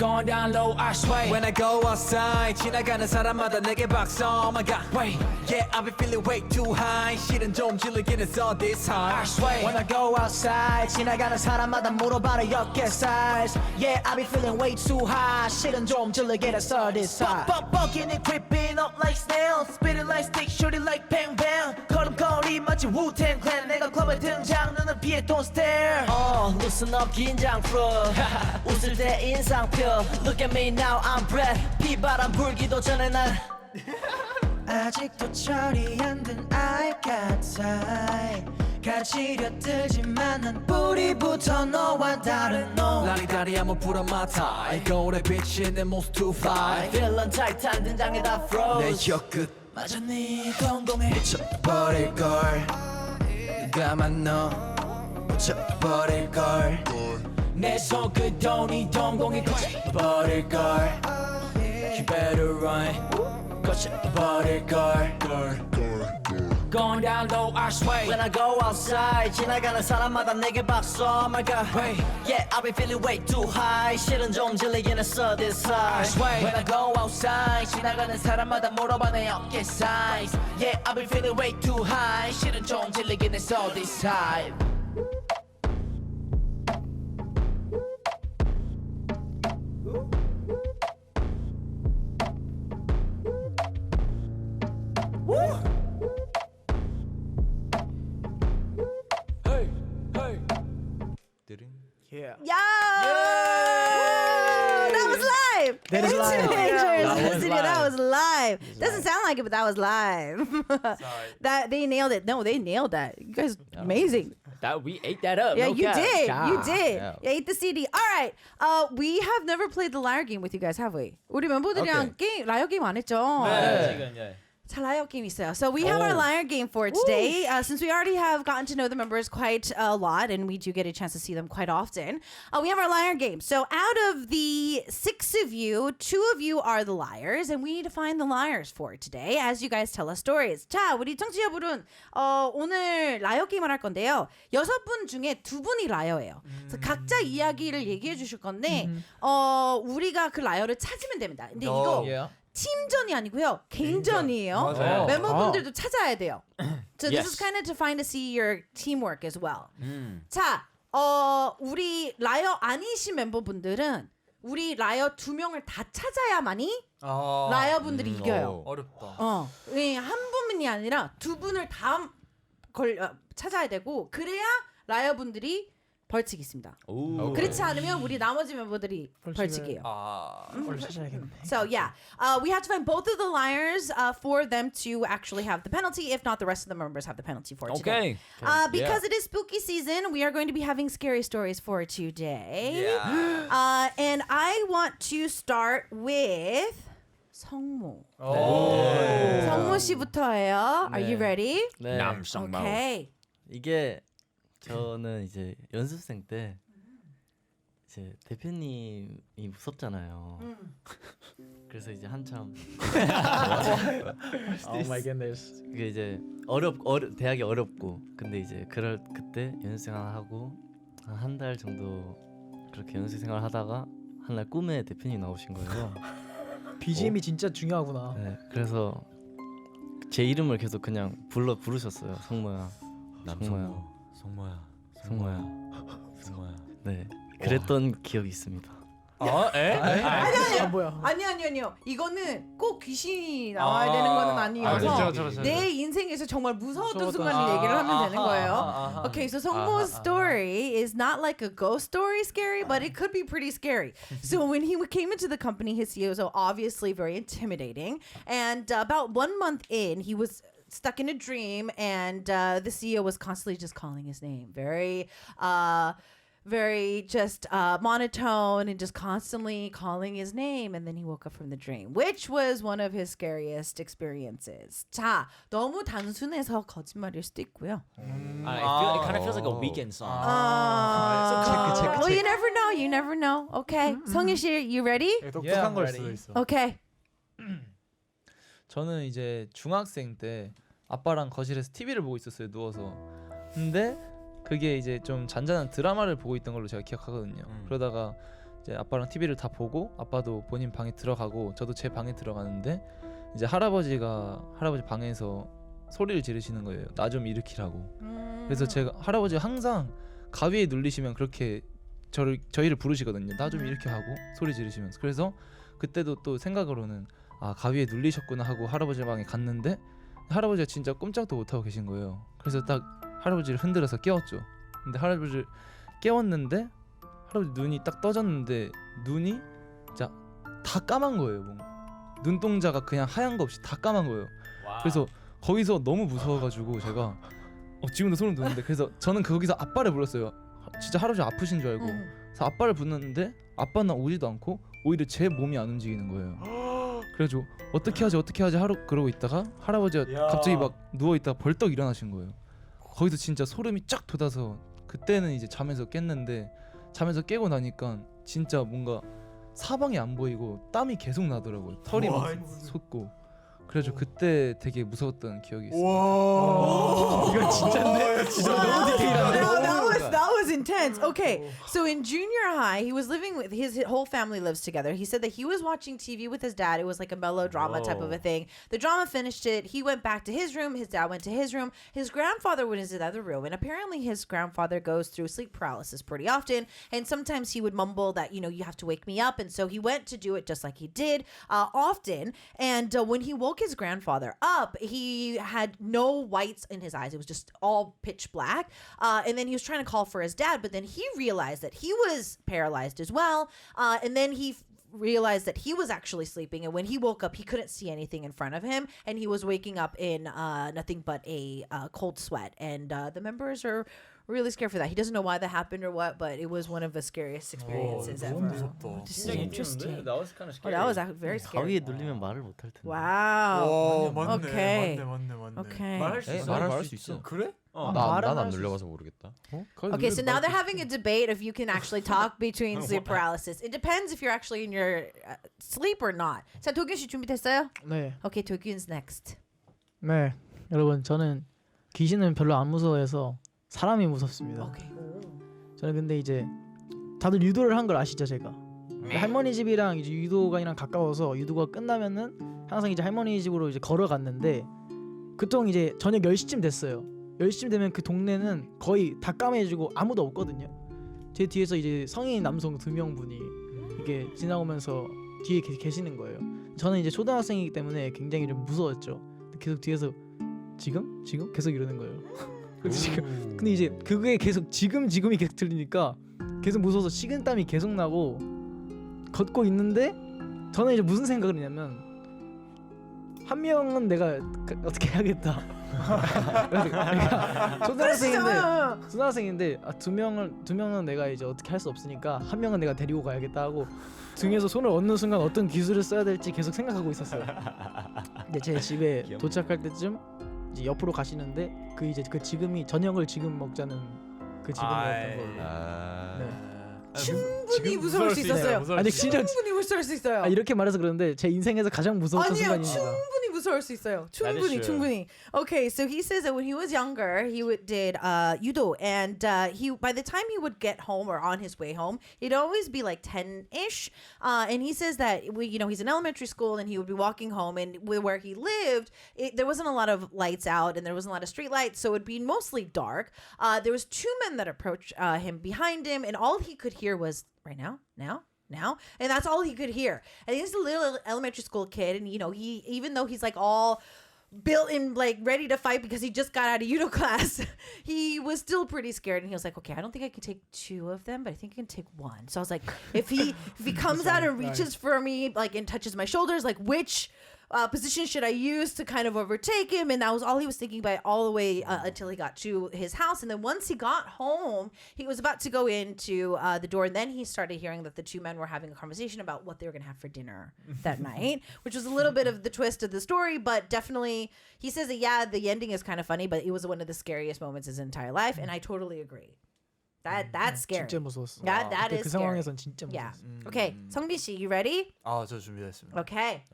S1: Going down low, I sway.
S9: When I go outside 지나가는 사람마다 내게 박수 Oh my god
S1: Wait,
S9: Yeah I've been feeling way too high 실은 좀 질리긴 했어 this time
S1: I sway.
S9: When I go outside 지나가는 사람마다 물어봐 내 어깨 size Yeah I've been feeling way too high 실은 좀 질리긴 했어 this time Bucking and creeping up like snails Spitting like stick shooting like bang bang 걸음걸이 마치 Wu-Tang Clan 내가 클럽에 등장 눈을 피해 don't stare loosen up 긴장 풀어 웃을 때 인상표 Look at me now I'm breath 비바람 불기도 전에 난 아직도 처리 안 된 I got time 가지려 들지만 난 뿌리부터 너와 다른 너 라리다리 한번 불어맡아 이 거울에 비친 내 모습 to fly 빌런 타이탄 등장에 다 froze 내 혀끝 맞아 네 동공에 꽂혀버릴걸 가만 너 꽂혀버릴걸 내 손끝도 네 동공에 꽂혀버릴걸 You better run 꽂혀버릴걸
S1: Going down low, I sway.
S9: When I go outside 지나가는 사람마다 내게 박수 Oh my god
S1: Wait.
S9: Yeah I've been feeling way too high 실은 좀 질리긴 했어 this time
S1: sway.
S9: When I go outside 지나가는 사람마다 물어봐 내 어깨 size Yeah I've been feeling way too high 실은 좀 질리긴 했어 this time
S2: Yo! That was live.
S6: That is live.
S2: That was live. Doesn't sound like it, but that was live. That they nailed it. No, they nailed that. You guys, amazing.
S4: That we ate that up.
S2: Yeah,
S4: no
S2: you
S4: cap.
S2: did. You
S4: Yeah.
S2: did.
S3: Yeah.
S2: You ate the CD. All right. We have never played the liar game with you guys, have we? 우리 멤버들이랑 게임 라이어 게임 안 했죠?
S4: 지금 이제
S2: 자, 라이어 게임 있어요. So we have our liar game for today. Since we already have gotten to know the members quite a lot, and we do get a chance to see them quite often, we have our liar game. So out of the 6 of you, 2 of you are the liars, and we need to find the liars for today as you guys tell us stories. 자, 우리 청취자분은 오늘 라이어 게임을 할 건데요. 6분 중에 2분이 라이어예요. 그래서 각자 이야기를 얘기해 주실 건데 우리가 그 라이어를 찾으면 됩니다. 근데 이거
S3: Yeah.
S2: 팀전이 아니고요. 개인전이에요.
S3: 맞아요.
S2: 멤버분들도 찾아야 돼요. So this
S4: Yes.
S2: is kind of to find to see your teamwork as well. 자, 우리 라이어 아니신 멤버분들은 우리 라이어 2명을 다 찾아야만이 라이어분들이 이겨요.
S7: 어렵다.
S2: 한 분이 아니라 2분을 다 찾아야 되고 그래야 라이어분들이 벌칙이 있습니다. 그렇지 않으면 우리 나머지 멤버들이 벌칙이에요.
S6: 원래 찾아야겠네.
S2: So yeah, we have to find both of the liars for them to actually have the penalty. If not, the rest of the members have the penalty for today.
S4: Okay.
S2: Because it is spooky season, we are going to be having scary stories for today. And I want to start with 성모. 성모 씨부터예요. Are you ready?
S8: 네.
S4: 남성모.
S2: Okay.
S8: 이게 저는 이제 연습생 때 이제 대표님이 무섭잖아요. 그래서 이제 한참
S6: Oh my goodness.
S8: 그게 이제 대학이 어렵고 근데 이제 그때 연습생활 하고 한 달 정도 그렇게 연습생활 하다가 한 날 꿈에 대표님 나오신 거예요.
S6: BGM이 진짜 중요하구나.
S8: 네, 그래서 제 이름을 계속 그냥 부르셨어요. 성모야, 성모야. 네, 그랬던 기억이 있습니다.
S6: 뭐야?
S2: 아니요. 이거는 꼭 귀신이 나와야 되는 거는 아니어서
S7: 그렇죠.
S2: 내 인생에서 정말 무서웠던 순간을 얘기를 하면 되는 거예요. Okay, so 성모's story is not like a ghost story scary, but it could be pretty scary. So when he came into the company, his CEO was obviously very intimidating. And about 1 month in, he was stuck in a dream, and the CEO was constantly just calling his name. Very just monotone and just constantly calling his name, and then he woke up from the dream, which was one of his scariest experiences. 자, 너무 단순해서 거짓말일 수도 있고요.
S4: It kind of feels like a weekend song.
S2: Well, you never know. Okay, 성일 씨, you ready?
S7: 독특한 걸 수도 있어.
S2: Okay.
S3: 저는 이제 중학생 때 아빠랑 거실에서 TV를 보고 있었어요. 누워서. 근데 그게 이제 좀 잔잔한 드라마를 보고 있던 걸로 제가 기억하거든요. 그러다가 이제 아빠랑 TV를 다 보고 아빠도 본인 방에 들어가고 저도 제 방에 들어가는데 이제 할아버지 방에서 소리를 지르시는 거예요. 나 좀 일으키라고. 그래서 제가 할아버지가 항상 가위에 눌리시면 그렇게 저희를 부르시거든요. 나 좀 이렇게 하고 소리 지르시면서. 그래서 그때도 또 생각으로는 아 가위에 눌리셨구나 하고 할아버지 방에 갔는데 할아버지가 진짜 꼼짝도 못 하고 계신 거예요. 그래서 딱 할아버지를 흔들어서 깨웠죠. 근데 할아버지를 깨웠는데 할아버지 눈이 딱 떠졌는데 눈이 진짜 다 까만 거예요. 뭔가 눈동자가 그냥 하얀 거 없이 다 까만 거예요. 그래서 거기서 너무 무서워가지고 제가 지금도 소름 돋는데 그래서 저는 거기서 아빠를 불렀어요. 진짜 할아버지 아프신 줄 알고. 그래서 아빠를 불렀는데 아빠는 오지도 않고 오히려 제 몸이 안 움직이는 거예요. 그래가지고 어떻게 하지 하루 그러고 있다가 할아버지가 갑자기 막 누워 있다가 벌떡 일어나신 거예요. 거기서 진짜 소름이 쫙 돋아서 그때는 이제 잠에서 깼는데 잠에서 깨고 나니까 진짜 뭔가 사방이 안 보이고 땀이 계속 나더라고요. 털이 막 솟고. 그래가지고 그때 되게 무서웠던 기억이 있어요.
S6: 이건 진짜인데? 진짜 너무 디테일한데?
S2: That was intense. Okay, so in junior high, he was living with his whole family lives together. He said that he was watching TV with his dad. It was like a melodrama type of a thing. The drama finished it. He went back to his room. His dad went to his room. His grandfather went into the other room. And apparently his grandfather goes through sleep paralysis pretty often. And sometimes he would mumble that, you know, you have to wake me up. And so he went to do it just like he did often. And when he woke his grandfather up, he had no whites in his eyes. It was just all pitch black. And then he was trying to call for his dad, but then he realized that he was paralyzed as well. And then he realized that he was actually sleeping, and when he woke up he couldn't see anything in front of him, and he was waking up in nothing but a cold sweat, and the members are really scared for that. He doesn't know why that happened or what, but it was one of the scariest experiences ever. This is interesting.
S4: That was kind of scary.
S2: That was very scary.
S8: 가위에 눌리면 말을 못 할 텐데.
S2: Wow.
S7: 맞네.
S2: Okay.
S7: 맞네.
S2: Okay.
S4: 말할 수 있어.
S5: 말할 수 있어.
S7: 그래?
S5: 난 안 눌려봐서 모르겠다.
S2: Okay, so now they're having a debate if you can actually talk between sleep paralysis. It depends if you're actually in your sleep or not. 자, 도균 씨 준비됐어요?
S6: 네.
S2: Okay, 도균's next.
S6: 네. 여러분 저는 귀신은 별로 안 무서워해서 사람이 무섭습니다.
S2: Okay.
S6: 저는 근데 이제 다들 유도를 한 걸 아시죠, 제가. 할머니 집이랑 이제 유도관이랑 가까워서 유도가 끝나면은 항상 이제 할머니 집으로 이제 걸어갔는데 그통 이제 저녁 10시쯤 됐어요. 10시쯤 되면 그 동네는 거의 다 까매지고 아무도 없거든요. 제 뒤에서 이제 성인 남성 2명분이 이렇게 지나오면서 뒤에 계시는 거예요. 저는 이제 초등학생이기 때문에 굉장히 좀 무서웠죠. 계속 뒤에서 지금 계속 이러는 거예요. 근데 이제 그게 계속 지금이 계속 들리니까 계속 무서워서 식은땀이 계속 나고 걷고 있는데 저는 이제 무슨 생각을 했냐면 한 명은 내가 어떻게 해야겠다. 그러니까 초등학생인데 두 명은 내가 이제 어떻게 할 수 없으니까 한 명은 내가 데리고 가야겠다 하고 등에서 손을 얹는 순간 어떤 기술을 써야 될지 계속 생각하고 있었어요. 근데 제 집에 도착할 때쯤 이제 옆으로 가시는데 그 지금이 저녁을 지금 먹자는 그 지금이었던 걸로. 네.
S2: 충분히 무서울 수 있었어요.
S6: 아니 진짜
S2: 충분히 무서울 수 있어요.
S6: 이렇게 말해서 그런데 제 인생에서 가장 무서웠던
S2: 아니요,
S6: 순간입니다.
S2: 충분히 무서울 수 있어요. 충분히. Okay, so he says that when he was younger, he did judo, and he by the time he would get home or on his way home, it'd always be like 10-ish. And he says that he's in elementary school, and he would be walking home, and where he lived, there wasn't a lot of lights out, and there wasn't a lot of street lights, so it'd be mostly dark. There was two men that approached him behind him, and all he could hear was right now, and that's all he could hear. And he's a little elementary school kid, and he, even though he's like all built and like ready to fight because he just got out of judo class, he was still pretty scared, and he was like, okay, I don't think I can take two of them, but I think I can take one. So I was like, if he comes out and reaches for me like and touches my shoulders, like which position should I use to kind of overtake him? And that was all he was thinking about all the way until he got to his house. And then once he got home, he was about to go into the door, and then he started hearing that the two men were having a conversation about what they were going to have for dinner that night, which was a little bit of the twist of the story, but definitely he says that the ending is kind of funny, but it was one of the scariest moments of his entire life, and I totally agree. That's scary.
S6: 진짜 무서웠어.
S2: That is
S6: 그
S2: scary.
S6: 상황에선 진짜 무서웠어.
S2: Yeah. Okay, 성빈 씨, you ready?
S7: 저 준비됐습니다.
S2: Okay.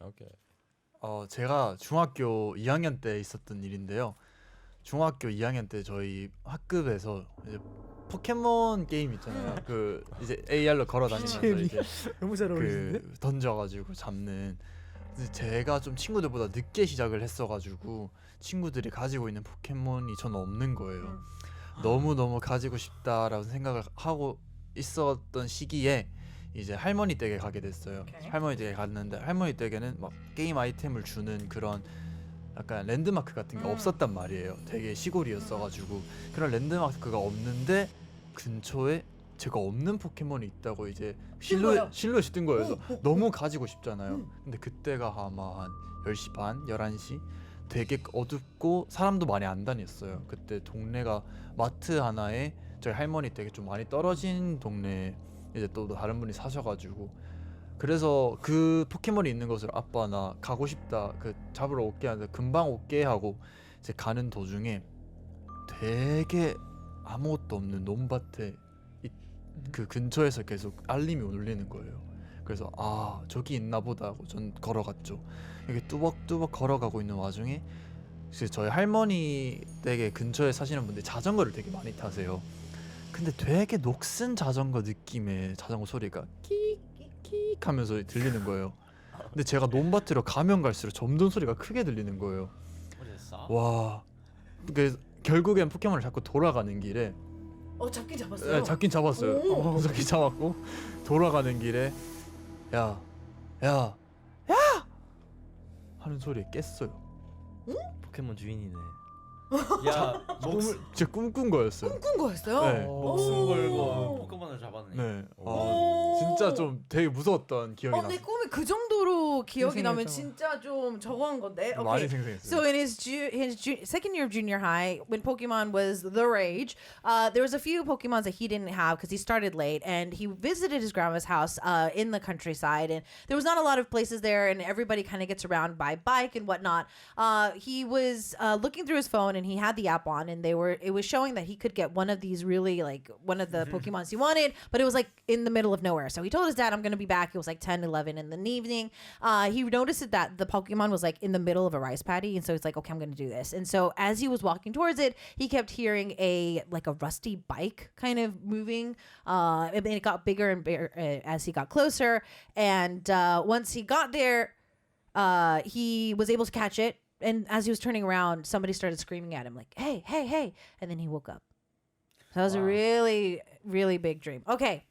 S7: 제가 중학교 2학년 때 있었던 일인데요. 중학교 2학년 때 저희 학급에서 이제 포켓몬 게임 있잖아요. 그 이제 AR로 걸어다니면서 이제
S6: 너무 잘 어울리는데?
S7: 그 던져가지고 잡는. 근데 제가 좀 친구들보다 늦게 시작을 했어가지고 친구들이 가지고 있는 포켓몬이 저는 없는 거예요. 너무 가지고 싶다라고 생각을 하고 있었던 시기에 이제 할머니 댁에 가게 됐어요. 할머니 댁에 갔는데 할머니 댁에는 막 게임 아이템을 주는 그런 약간 랜드마크 같은 게 없었단 말이에요. 되게 시골이었어가지고 그런 랜드마크가 없는데 근처에 제가 없는 포켓몬이 있다고 이제 실루엣이 뜬 거예요. 그래서 너무 가지고 싶잖아요. 근데 그때가 아마 한 10시 반, 11시 되게 어둡고 사람도 많이 안 다녔어요. 그때 동네가 마트 하나에 저희 할머니 댁에 좀 많이 떨어진 동네 이제 또 다른 분이 사셔가지고 그래서 그 포켓몬이 있는 곳을 아빠 나 가고 싶다 그 잡으러 올게 하는데 금방 올게 하고 이제 가는 도중에 되게 아무것도 없는 논밭에 그 근처에서 계속 알림이 울리는 거예요. 그래서 아 저기 있나 보다 하고 전 걸어갔죠. 이렇게 뚜벅뚜벅 걸어가고 있는 와중에 이제 저희 할머니 댁에 근처에 사시는 분들이 자전거를 되게 많이 타세요. 근데 되게 녹슨 자전거 느낌의 자전거 소리가 끽끽 하면서 들리는 거예요. 근데 제가 논밭으로 가면 갈수록 점점 소리가 크게 들리는 거예요. 와, 그래서 결국엔 포켓몬을 잡고 돌아가는 길에
S2: 잡긴 잡았어요.
S7: 네, 잡긴 잡았어요. 잡긴 잡았고 돌아가는 길에 야 하는 소리에 깼어요.
S8: 포켓몬 주인이네.
S3: 야,
S7: 제 꿈꾼 거였어요.
S2: 꿈꾼 거였어요?
S7: 네.
S3: 목숨 걸고 포켓몬을 잡았네.
S7: 네. 진짜 좀 되게 무서웠던 기억이
S2: 내
S7: 나요.
S2: 꿈이 그 정도로 기억이 나면
S6: 생생했죠.
S2: 진짜 좀 저거한 건데.
S7: 많이
S2: Okay.
S7: 생생했어요.
S2: So in his second year of junior high, when Pokemon was the rage, there was a few Pokemons that he didn't have because he started late, and he visited his grandma's house in the countryside, and there was not a lot of places there, and everybody kind of gets around by bike and whatnot. He was looking through his phone, and he had the app on, and it was showing that he could get one of these really like one of the Pokemons he wanted, but it was like in the middle of nowhere. So he told his dad, I'm gonna be back. It was like 10, 11 in the evening. He noticed that the Pokemon was like in the middle of a rice paddy, and so he's like, okay, I'm gonna do this. And so as he was walking towards it, he kept hearing a rusty bike kind of moving, and it got bigger and bigger as he got closer. And once he got there, he was able to catch it. And as he was turning around, somebody started screaming at him like, hey, hey, hey. And then he woke up. So that was a really, really big dream. Okay.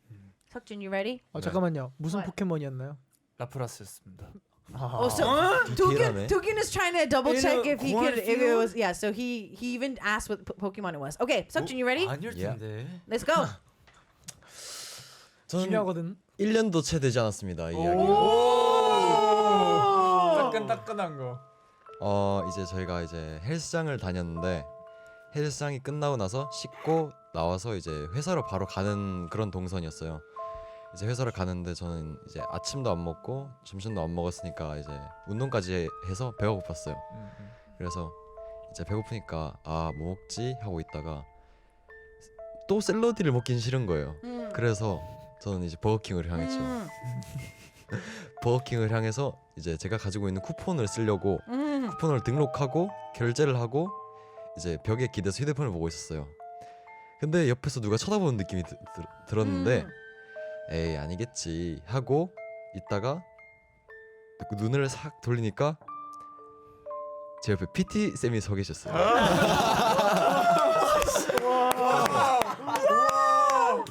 S2: 석준, you ready?
S6: 잠깐만요. 무슨
S2: What?
S6: 포켓몬이었나요?
S7: 라프라스였습니다.
S2: Oh, so
S5: 디테일하네.
S2: Tukun is trying to double check if he could, if it
S3: cornfield?
S2: was, yeah. So he even asked what Pokemon it was. Okay, Seokjin, you ready?
S3: 아닐 텐데.
S2: Let's go.
S5: 저는
S6: 중요하거든.
S5: 1년도 채 되지 않았습니다. 이 이야기.
S7: 따끈따끈한 거.
S5: 이제 저희가 이제 헬스장을 다녔는데 헬스장이 끝나고 나서 씻고 나와서 이제 회사로 바로 가는 그런 동선이었어요. 이제 회사를 가는데 저는 이제 아침도 안 먹고 점심도 안 먹었으니까 이제 운동까지 해서 배가 고팠어요. 그래서 이제 배고프니까 뭐 먹지 하고 있다가 또 샐러드를 먹긴 싫은 거예요. 그래서 저는 이제 버거킹을 향했죠. 버거킹을 향해서 이제 제가 가지고 있는 쿠폰을 쓰려고 쿠폰을 등록하고 결제를 하고 이제 벽에 기대서 휴대폰을 보고 있었어요. 근데 옆에서 누가 쳐다보는 느낌이 들었는데 에이 아니겠지 하고 있다가 눈을 싹 돌리니까 제 옆에 PT 쌤이 서 계셨어요.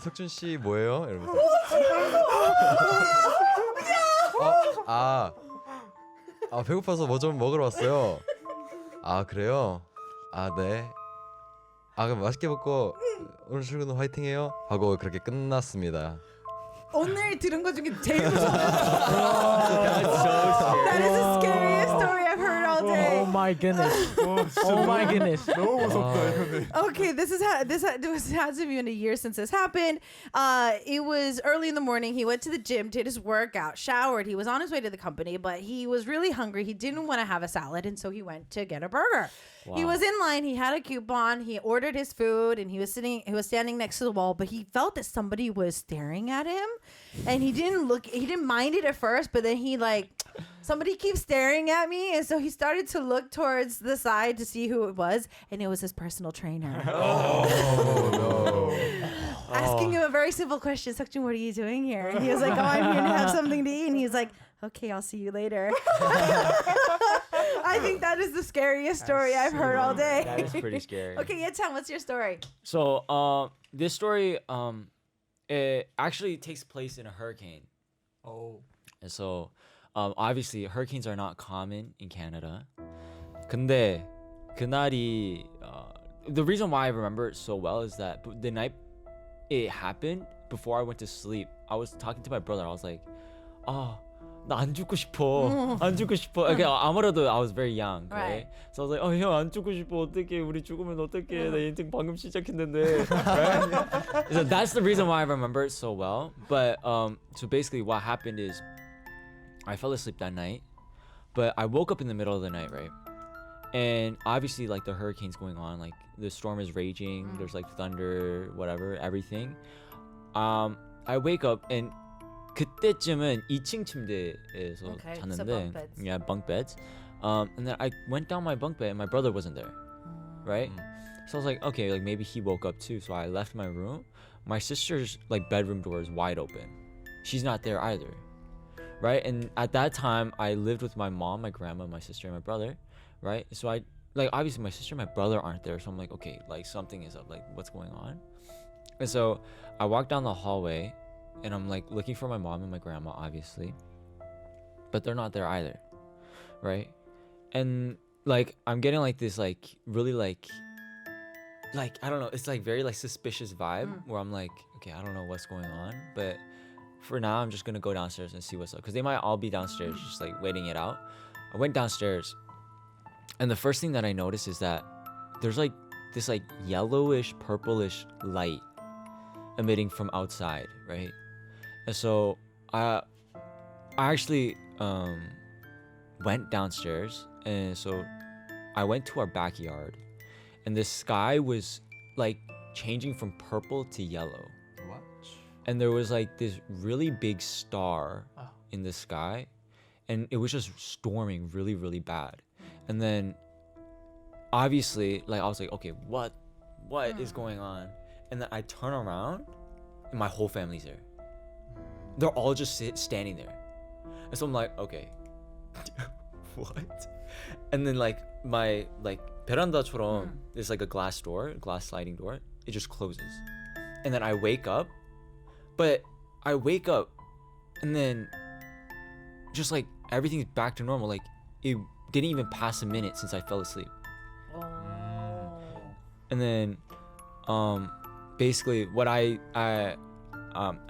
S5: 석준 씨 뭐예요? 이러면서 배고파서 뭐 좀 먹으러 왔어요. 그래요? 네. 그럼 맛있게 먹고 오늘 출근은 화이팅해요 하고 그렇게 끝났습니다.
S2: 오늘 들은 것 중에 제일 무서운. That is the scariest story I've heard all day.
S6: Oh my goodness. Oh my goodness.
S7: 너무 무섭다 이거는.
S2: Okay, this hasn't been a year since this happened. It was early in the morning. He went to the gym, did his workout, showered. He was on his way to the company, but he was really hungry. He didn't want to have a salad, and so he went to get a burger. He was in line. He had a coupon. He ordered his food, and he was standing next to the wall. But he felt that somebody was staring at him, and he didn't mind it at first. But then somebody keeps staring at me, and so he started to look towards the side to see who it was, and it was his personal trainer. asking him a very simple question. Seokjung, what are you doing here? And he was like, oh, I'm here to have something to eat. And he was like, okay, I'll see you later. I think that is the scariest story I've heard all day.
S4: That is pretty scary.
S2: Okay, Yechan, what's your story?
S4: So this story it actually takes place in a hurricane.
S7: Oh.
S4: And so obviously hurricanes are not common in Canada. 근데 그날이 the reason why I remember it so well is that the night it happened, before I went to sleep, I was talking to my brother. I was like, 나 안 죽고 싶어. 안 죽고 싶어. Okay, 아무래도 I was very young, right? So I was like, 형 안 죽고 싶어. 어떡해. 우리 죽으면 어떡해. 나 인생 방금 시작했는데. Right? So that's the reason why I remember it so well. But so basically what happened is I fell asleep that night, but I woke up in the middle of the night, right? And obviously like the hurricane's going on, like the storm is raging, there's like thunder, whatever, everything. I wake up and 그때쯤은 2층 침대에서
S2: Okay,
S4: 잤는데,
S2: so bunk beds.
S4: yeah, bunk beds. And then I went down my bunk bed and my brother wasn't there, right? So I was like, okay, like maybe he woke up too. So I left my room. My sister's like bedroom door is wide open. She's not there either, right? And at that time, I lived with my mom, my grandma, my sister, and my brother, right? So I like obviously my sister and my brother aren't there, so I'm like, okay, like something is up, like what's going on? And so I walked down the hallway. And I'm like looking for my mom and my grandma, obviously, but they're not there either, right? And like I'm getting like this like really like I don't know, it's like very like suspicious vibe where I'm like, okay, I don't know what's going on, but for now I'm just gonna go downstairs and see what's up, because they might all be downstairs just like waiting it out. I went downstairs, and the first thing that I noticed is that there's like this like yellowish purplish light emitting from outside, right? And so I actually went downstairs, and so I went to our backyard, and the sky was like changing from purple to yellow.
S5: What?
S4: And there was like this really big star in the sky, and it was just storming really, really bad. And then obviously like I was like, okay, what is going on? And then I turn around and my whole family's there. They're all just standing there. And so I'm like, okay, what? And then like my like 베란다처럼 there's like a glass sliding door. It just closes. And then I wake up, and then just like everything's back to normal. Like it didn't even pass a minute since I fell asleep. And then basically what I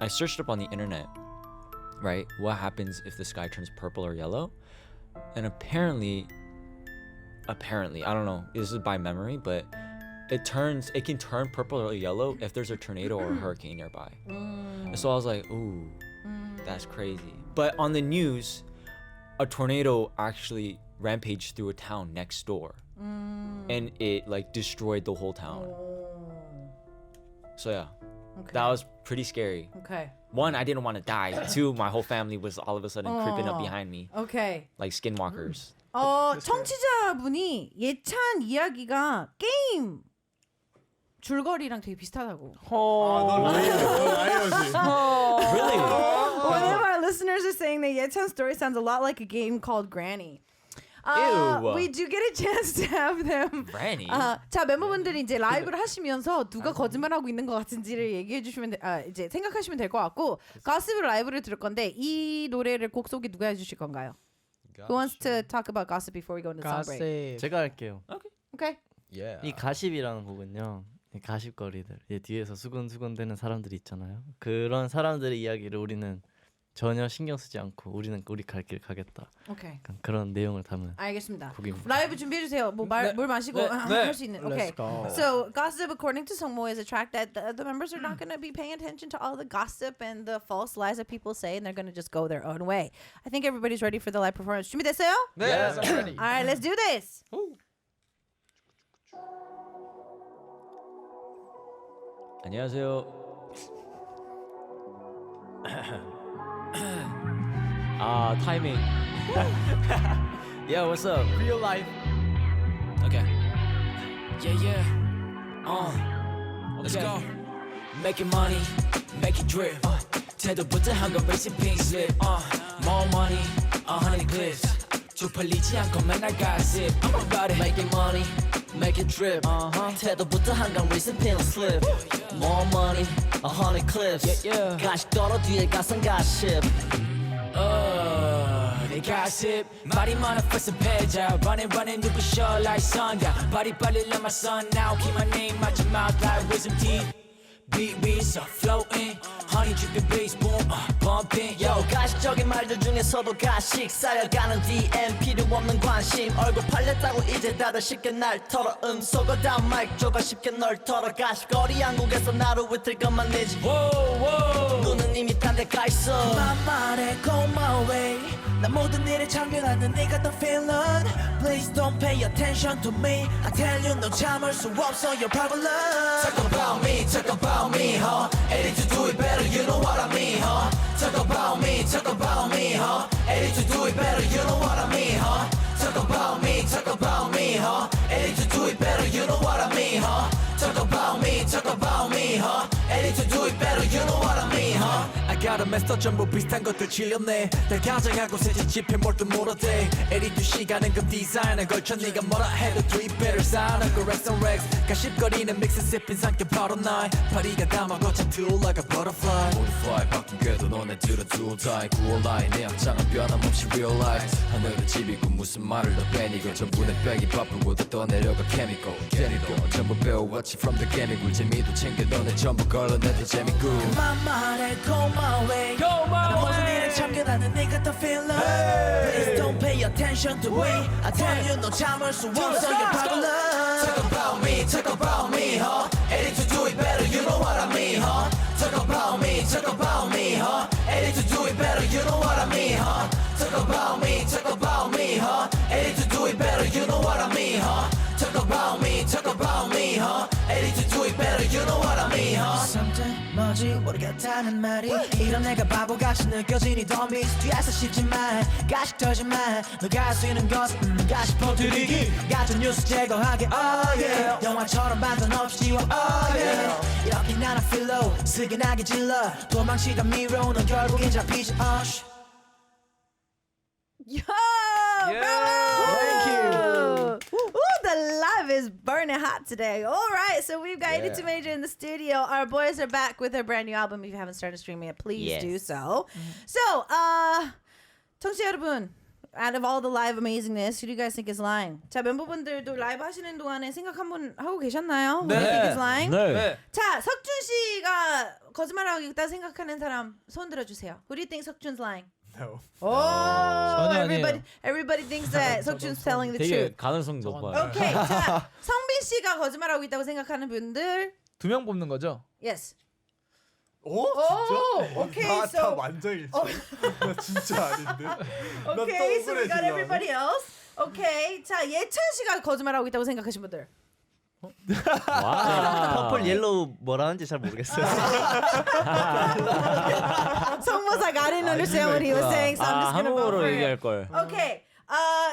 S4: searched up on the internet, right? What happens if the sky turns purple or yellow? And apparently, I don't know, this is by memory, but it can turn purple or yellow if there's a tornado or a hurricane nearby. And so I was like, ooh, that's crazy. But on the news, a tornado actually rampaged through a town next door. And it like destroyed the whole town. So yeah, that was pretty scary.
S2: Okay.
S4: One, I didn't want to die. Two, my whole family was all of a sudden creeping up behind me
S2: Okay.
S4: like skinwalkers.
S2: 청취자분이 예찬 이야기가 게임 줄거리랑 되게 비슷하다고.
S4: Really?
S2: One of our listeners are saying that Yechan's story sounds a lot like a game called Granny.
S4: Ew.
S2: We do get a chance to have them.
S4: Granny?
S2: 자, 멤버분들이 이제 라이브를 하시면서 누가 거짓말하고 있는 것 같은지를 얘기해 주시면 이제 생각하시면 될 것 같고, 가스비 라이브를 들을 건데 이 노래를 곡 소개 누가 해주실 건가요? Who wants to talk about gossip before we go into the song break?
S8: 제가 할게요.
S2: Okay.
S5: Yeah.
S8: 이 가십이라는 곡은요, 이 가십거리들, 뒤에서 수근수근대는 사람들이 있잖아요. 그런 사람들의 이야기를 우리는 전혀 신경 쓰지 않고 우리는 우리 갈 길 가겠다.
S2: Okay.
S8: 약간 그런 내용을 담은
S2: 알겠습니다.
S8: 곡입니다.
S2: 라이브 준비해 주세요. 물 마시고 할 수 있는. Okay.
S6: Let's go.
S2: So gossip, according to Sungmo, is a track that the members are not going to be paying attention to all the gossip and the false lies that people say, and they're going to just go their own way. I think everybody's ready for the live performance. 준비됐어요?
S5: Yes, I'm ready.
S2: All right, let's do this.
S4: 안녕하세요. 타이밍. Yeah, what's up?
S6: Real life.
S4: Okay.
S1: Yeah. Let's go. Making money, make it drip. 태도부터 한건 racing pink slip. More money, 100 clips. 쪽팔리지 않고 맨날 gossip. I'm about it.
S8: Making money, make it drip. 태도부터 한강 recent pin slip. More money, 100 clips. 가식 떨어 뒤에 가상 가십.
S1: They gossip. 말이 많아 first 패자. Running 누구 show like sundown. 빨리 let my sun now. Keep my name out your mouth like wisdom teeth. Beat so floating. Honey dripping bass boom, bumping.
S8: Yo, 가식적인 말들 중에서도 가식 쌓여가는 DM 필요 없는 관심 얼굴 팔렸다고 이제 다들 쉽게 날 털어 속어 다운 마이크 좁아 쉽게 널 털어 가식거리 한국에서 나를 위틀 것만 내지 눈은 이미 딴 데 가 있어
S9: My money go my way 나 모든 일에 참견하는 네가 the feeling Please don't pay attention to me I tell you 너 참을 수 없어 your problem
S1: Talk about me, huh? Ready to do it better, you know what I mean, huh? Talk about me, huh? Ready to do it better, you know what I mean, huh? Talk about me, huh? Ready to do it better, you know what I mean, huh? Talk about me, huh? Ready to do it better, you know what I mean, huh? I got a mess up 전부 비슷한 것들 질렸네 다 가장하고 세진 집에 뭘 또 물어대 82시간은 그 디자인에 걸쳐 네가 뭐라 해도 do it better 쌓아놓고 racks on racks 가십거리는 믹스 sipping 삼켜 바로 날 파리가 담아거쳐 tool like a butterfly Modify 바뀐 궤도 너네들은 tool tie cool line 내 앞장은 변함없이 real life 하늘은 집이고 무슨 말을 더 빼니고 전부 내 백이 바쁘고 다 떠내려가 chemical 전부 배워왔지 from the gaming 꿀재미도 챙겨 너네 전부 걸러내도 재밌고
S9: My money go my way 나 모든 일에 참견하는 네가 the feeling Please don't pay attention to me I tell you 너 참을 수 없어 your problem
S1: Talk about me, huh? Ready to do it better, you know what I mean, huh? Talk about me, huh? Ready to do it better, you know what I mean, huh? Talk about me, huh? Ready to do it better, you know what I mean, huh? Talk about me, huh? Ready to do it better, you know what I mean, huh?
S9: Something 뭐지 모르겠다는 말이 이런 내가 바보같이 느껴지니 Don't be 뒤에서 씹지만 가식 털지만 너가 할 수 있는 것은 가식 퍼뜨리기 같은 뉴스 제거하게 oh yeah 영화처럼 반전 없이 지워 oh yeah 이렇게 나는 feel low 스근하게 질러 도망치던 미로는 결국엔 잡히지
S2: Yo, thank you. Ooh, the live is burning hot today. All right, so we've got 82MAJOR in the studio. Our boys are back with their brand new album. If you haven't started streaming it, please do so. So, 청취자 여러분, out of all the live amazingness, who do you guys think is lying? 자, 멤버분들도 라이브 하시는 동안에 생각 한번 하고 계셨나요? Who do you think is lying?
S7: 네.
S2: 자, 석준 씨가 거짓말하고 있다 생각하는 사람 손 들어주세요. Who do you think 석준's lying?
S7: No.
S2: Oh,
S3: 전혀
S2: everybody thinks that 석준's telling the
S4: 되게
S2: truth.
S4: 가능성 높아요.
S2: Okay, 자, 성빈 씨가 거짓말하고 있다고 생각하는 분들,
S3: 2명 뽑는 거죠?
S2: yes.
S7: 오
S2: Oh, okay,
S7: 다
S2: so
S7: 완전 일치. 나 진짜 아닌데.
S2: okay, so we got everybody else. Okay, 자, 예찬 씨가 거짓말하고 있다고 생각하신 분들.
S4: 와.
S8: 퍼플 옐로우 뭐라는지 잘 모르겠어요.
S2: 성모사가 I didn't understand what he was saying, so I'm just gonna vote
S4: 한국어로
S2: for
S4: 얘기할
S2: it.
S4: 걸.
S2: Okay,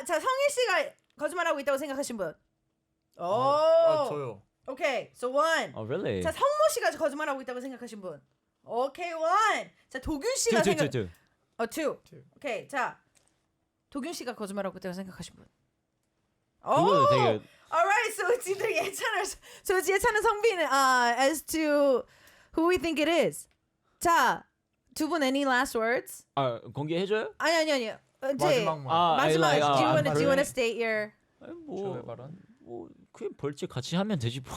S2: 자, 성일 씨가 거짓말하고 있다고 생각하신 분.
S7: 저요.
S2: Okay, so one.
S4: Oh, really?
S2: 자, 성모 씨가 거짓말하고 있다고 생각하신 분. Okay, one. 자, 도균 씨가
S4: two.
S2: two. Okay, 자, 도균 씨가 거짓말하고 있다고 생각하신 분.
S4: 그거는 되게
S2: Alright, so it's either 예찬 or 성빈 as to who we think it is. 자, 두 분 any last words?
S4: 공개해줘요?
S2: 아니. 이제 마지막. Do you want to state your?
S4: 뭐 그냥 벌칙 같이 하면 되지 뭐.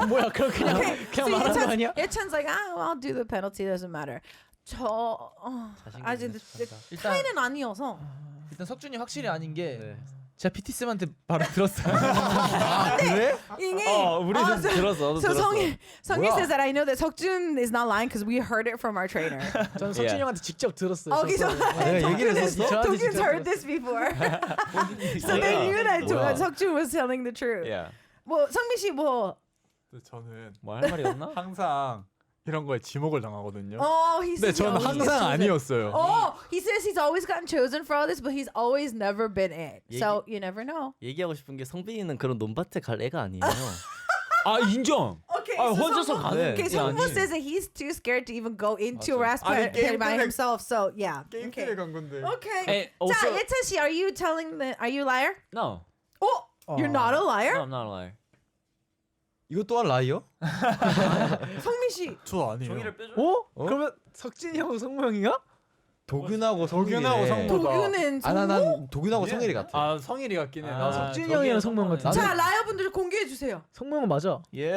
S6: 뭐야 그럼 그냥 말하는 거 아니야?
S2: 예찬's like, I'll do the penalty. Doesn't matter. 아직 타이는 아니어서.
S3: 일단 석준이 확실히 아닌 게 제가 PT쌤한테 바로 들었어요.
S2: 그래? 이게
S4: 우리는 들었어.
S2: So 성일 says that I know that 석준 is not lying because we heard it from our trainer.
S6: 저는 석준이 형한테 직접 들었어요.
S2: Okay, so
S5: 내가 얘기를 했었어?
S2: Dokyo's heard this before. So they knew that 석준 was telling the truth.
S4: Yeah.
S2: 뭐 성민 씨 뭐?
S7: 저는
S4: 뭐 할 말이 없나?
S7: 항상 이런 거에 지목을 당하거든요.
S2: He
S7: 근데
S2: says
S7: 저는 항상 아니었어요.
S2: he says he's always gotten chosen for all this, but he's always never been it. So you never know.
S8: 얘기하고 싶은 게 성빈이는 그런 논밭에 갈 애가 아니에요.
S4: 아 인정.
S2: Okay,
S4: 아
S2: so
S4: 혼자서
S2: 성모-
S4: 가는.
S2: Okay, so 성모 says that he's too scared to even go into a rap
S7: 아니,
S2: party by
S7: 게임
S2: himself. So yeah.
S7: 게임
S2: Okay.
S7: 때문에 간 건데.
S2: Okay.
S4: And also-
S2: 자, 예찬 씨, are you telling the? Are you a liar?
S4: No,
S2: Oh, you're not a
S4: no,
S2: liar.
S4: I'm not a liar.
S5: 이것 또한 라이어?
S2: 성민 씨.
S7: 저 아니에요.
S6: 어? 그러면 석진이 형 성모 형인가?
S5: 도균하고 성일이네.
S7: 도균하고 성모.
S2: 도균은 성모.
S5: 난 도균하고 성일이 같아.
S7: 아 성일이 같긴 해.
S4: 아,
S7: 나
S6: 석진이 형이랑 성모 형 같은데.
S2: 자, 라이어분들 공개해 주세요.
S6: 성모 형은 맞아.
S7: 예.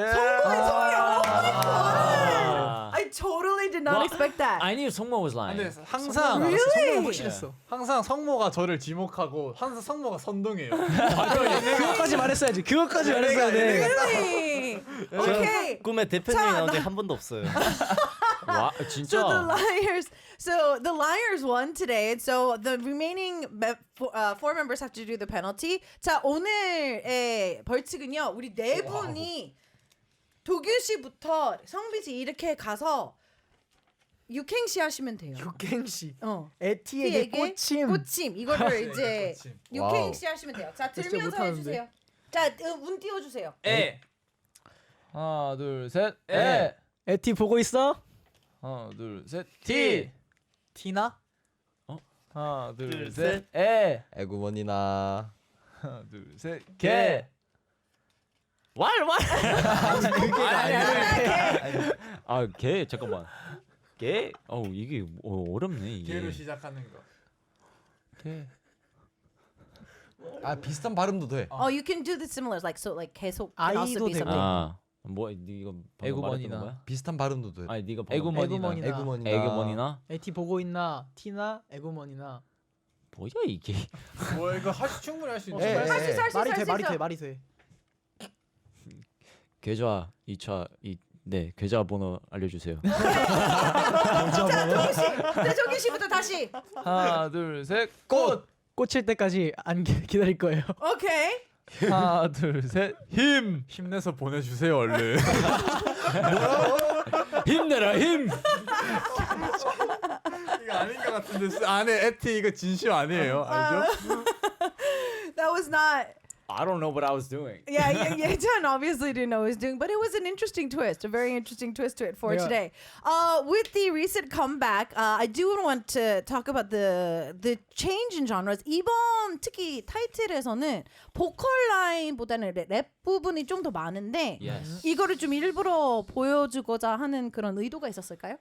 S2: I totally did not
S4: Well,
S2: expect that.
S4: I knew 성모 was lying.
S7: 근데 항상
S2: Really?
S6: 성모 확실했어.
S7: 항상 성모가 저를 지목하고 항상 성모가 선동해요.
S6: 그것까지 말했어야지. 그것까지 말했어야 돼.
S2: Really? Okay.
S10: 꿈에 대표님이
S2: 자,
S10: 나온 적 한 번도 없어요.
S4: 와
S2: So the
S4: 진짜.
S2: liars, so the liars won today. So the remaining four members have to do the penalty. 자, 오늘의 벌칙은요. 우리 네 분이 도균 씨부터 성빈 씨 이렇게 가서 육행시 하시면 돼요.
S6: 육행시.
S2: 티에게
S6: 에티에게 꽂힘.
S2: 이거를 이제
S7: 꽂힘.
S2: 육행시 하시면 돼요. 자,
S6: 진짜
S2: 들면서
S6: 못하는데.
S2: 해주세요. 자, 운 띄워주세요.
S7: 에.
S3: 하나 둘 셋.
S7: 에.
S6: 에티 보고 있어?
S3: 하나 둘 셋.
S7: 티.
S6: 티나?
S3: 하나 둘
S10: 둘,
S3: 셋.
S10: 셋.
S3: 에.
S5: 애구머니나.
S3: 하나 둘 셋. 개.
S4: 왈. 아개 잠깐만. 개? 이게 어렵네 이게.
S7: 개로 시작하는 거.
S3: 개.
S5: 아 비슷한 발음도 돼.
S2: Oh, you can do the similars like so like 계속 can also
S6: 아이도
S2: be
S6: 되고.
S2: something.
S4: 뭐 이거
S3: 애구머니나.
S4: 거야?
S5: 비슷한 발음도 돼.
S4: 아니 네가
S3: 애구머니나.
S5: 애구머니나.
S4: 애구머니나.
S6: 에티 보고 있나? 티나? 에고머니나?
S4: 뭐야 이게?
S7: 뭐 이거 충분히 할 수 있는.
S5: 에,
S7: 거.
S5: 에.
S2: 할 수 있어, 할 수 있어,
S6: 말이
S2: 할
S6: 돼,
S2: 수
S6: 말이
S2: 있어.
S6: 돼, 말이 돼.
S4: 계좌 2차 네 계좌 번호 알려주세요.
S2: 자, 조기 씨부터 다시.
S3: 하나 둘 셋. 꽃.
S6: 꽂힐 때까지 안 기다릴 거예요.
S2: 오케이.
S3: 하나 둘 셋. 힘.
S7: 힘내서 보내주세요 얼른.
S4: 힘내라 힘.
S7: 이거 아닌 것 같은데 안에 에티 이거 진심 아니에요. 알죠?
S2: That was not.
S4: I don't know what I was doing.
S2: Yeah, John obviously didn't know what he was doing, but it was an interesting twist, a very interesting twist to it for
S6: Yeah.
S2: today. With the recent comeback, I do want to talk about the change in genres. 이번 특히 타이틀에서는 보컬 라인보다는 랩 부분이 좀 더 많은데
S4: Yes.
S2: 이거를 좀 일부러 보여주고자 하는 그런 의도가 있었을까요?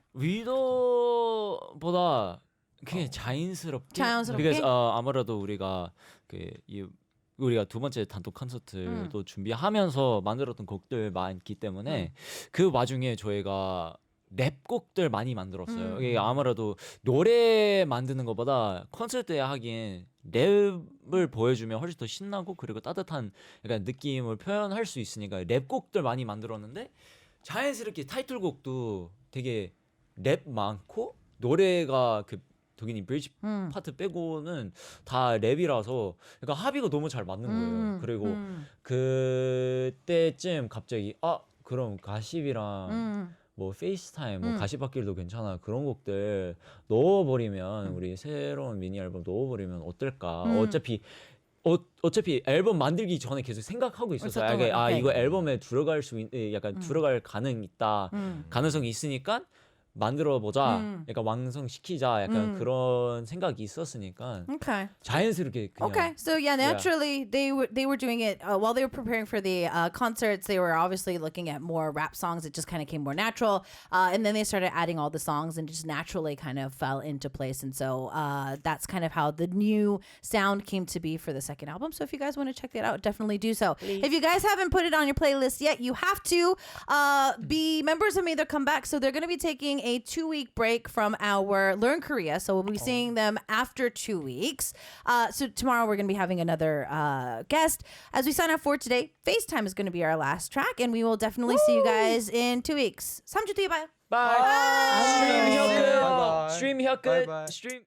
S4: 위도보다 그냥 자연스럽게.
S2: 자연스럽게?
S4: Because 아무래도 우리가 우리가 두 번째 단독 콘서트도 준비하면서 만들었던 곡들 많기 때문에 그 와중에 저희가 랩곡들 많이 만들었어요. 이게 아무래도 노래 만드는 것보다 콘서트에 하기엔 랩을 보여주면 훨씬 더 신나고 그리고 따뜻한 약간 느낌을 표현할 수 있으니까 랩곡들 많이 만들었는데 자연스럽게 타이틀곡도 되게 랩 많고 노래가 그 독일이 브리지 파트 빼고는 다 랩이라서 그러니까 합의가 너무 잘 맞는 거예요. 그리고 그때쯤 갑자기 그럼 가십이랑 뭐 페이스타임, 뭐 가시밭길도 괜찮아 그런 곡들 넣어버리면 우리 새로운 미니 앨범 넣어버리면 어떨까? 어차피 앨범 만들기 전에 계속 생각하고 있었어요.
S2: 있었던 거예요. 오케이.
S4: 이거 앨범에 들어갈 수 약간 들어갈 가능성이 있으니까. 만들어 보자. 약간 완성시키자. 약간 그런 생각이 있었으니까.
S2: Okay.
S4: 자연스럽게 그냥.
S2: Okay, so yeah, naturally they were doing it while they were preparing for the concerts. They were obviously looking at more rap songs. It just kind of came more natural, and then they started adding all the songs, and just naturally kind of fell into place. And so that's kind of how the new sound came to be for the second album. So if you guys want to check that out, definitely do so. If you guys haven't put it on your playlist yet, you have to be members of Made Their Comeback. So they're going to be taking a 2-week break from our Learn Korea. So we'll be seeing them after 2 weeks. So tomorrow we're going to be having another guest. As we sign off for today, FaceTime is going to be our last track, and we will definitely see you guys in 2 weeks. 3주 뒤에 봐요.
S4: Bye.
S5: Bye.
S4: Stream 혀 끝.
S5: Bye.
S4: Stream 혀 끝.
S5: Bye bye.
S4: Stream.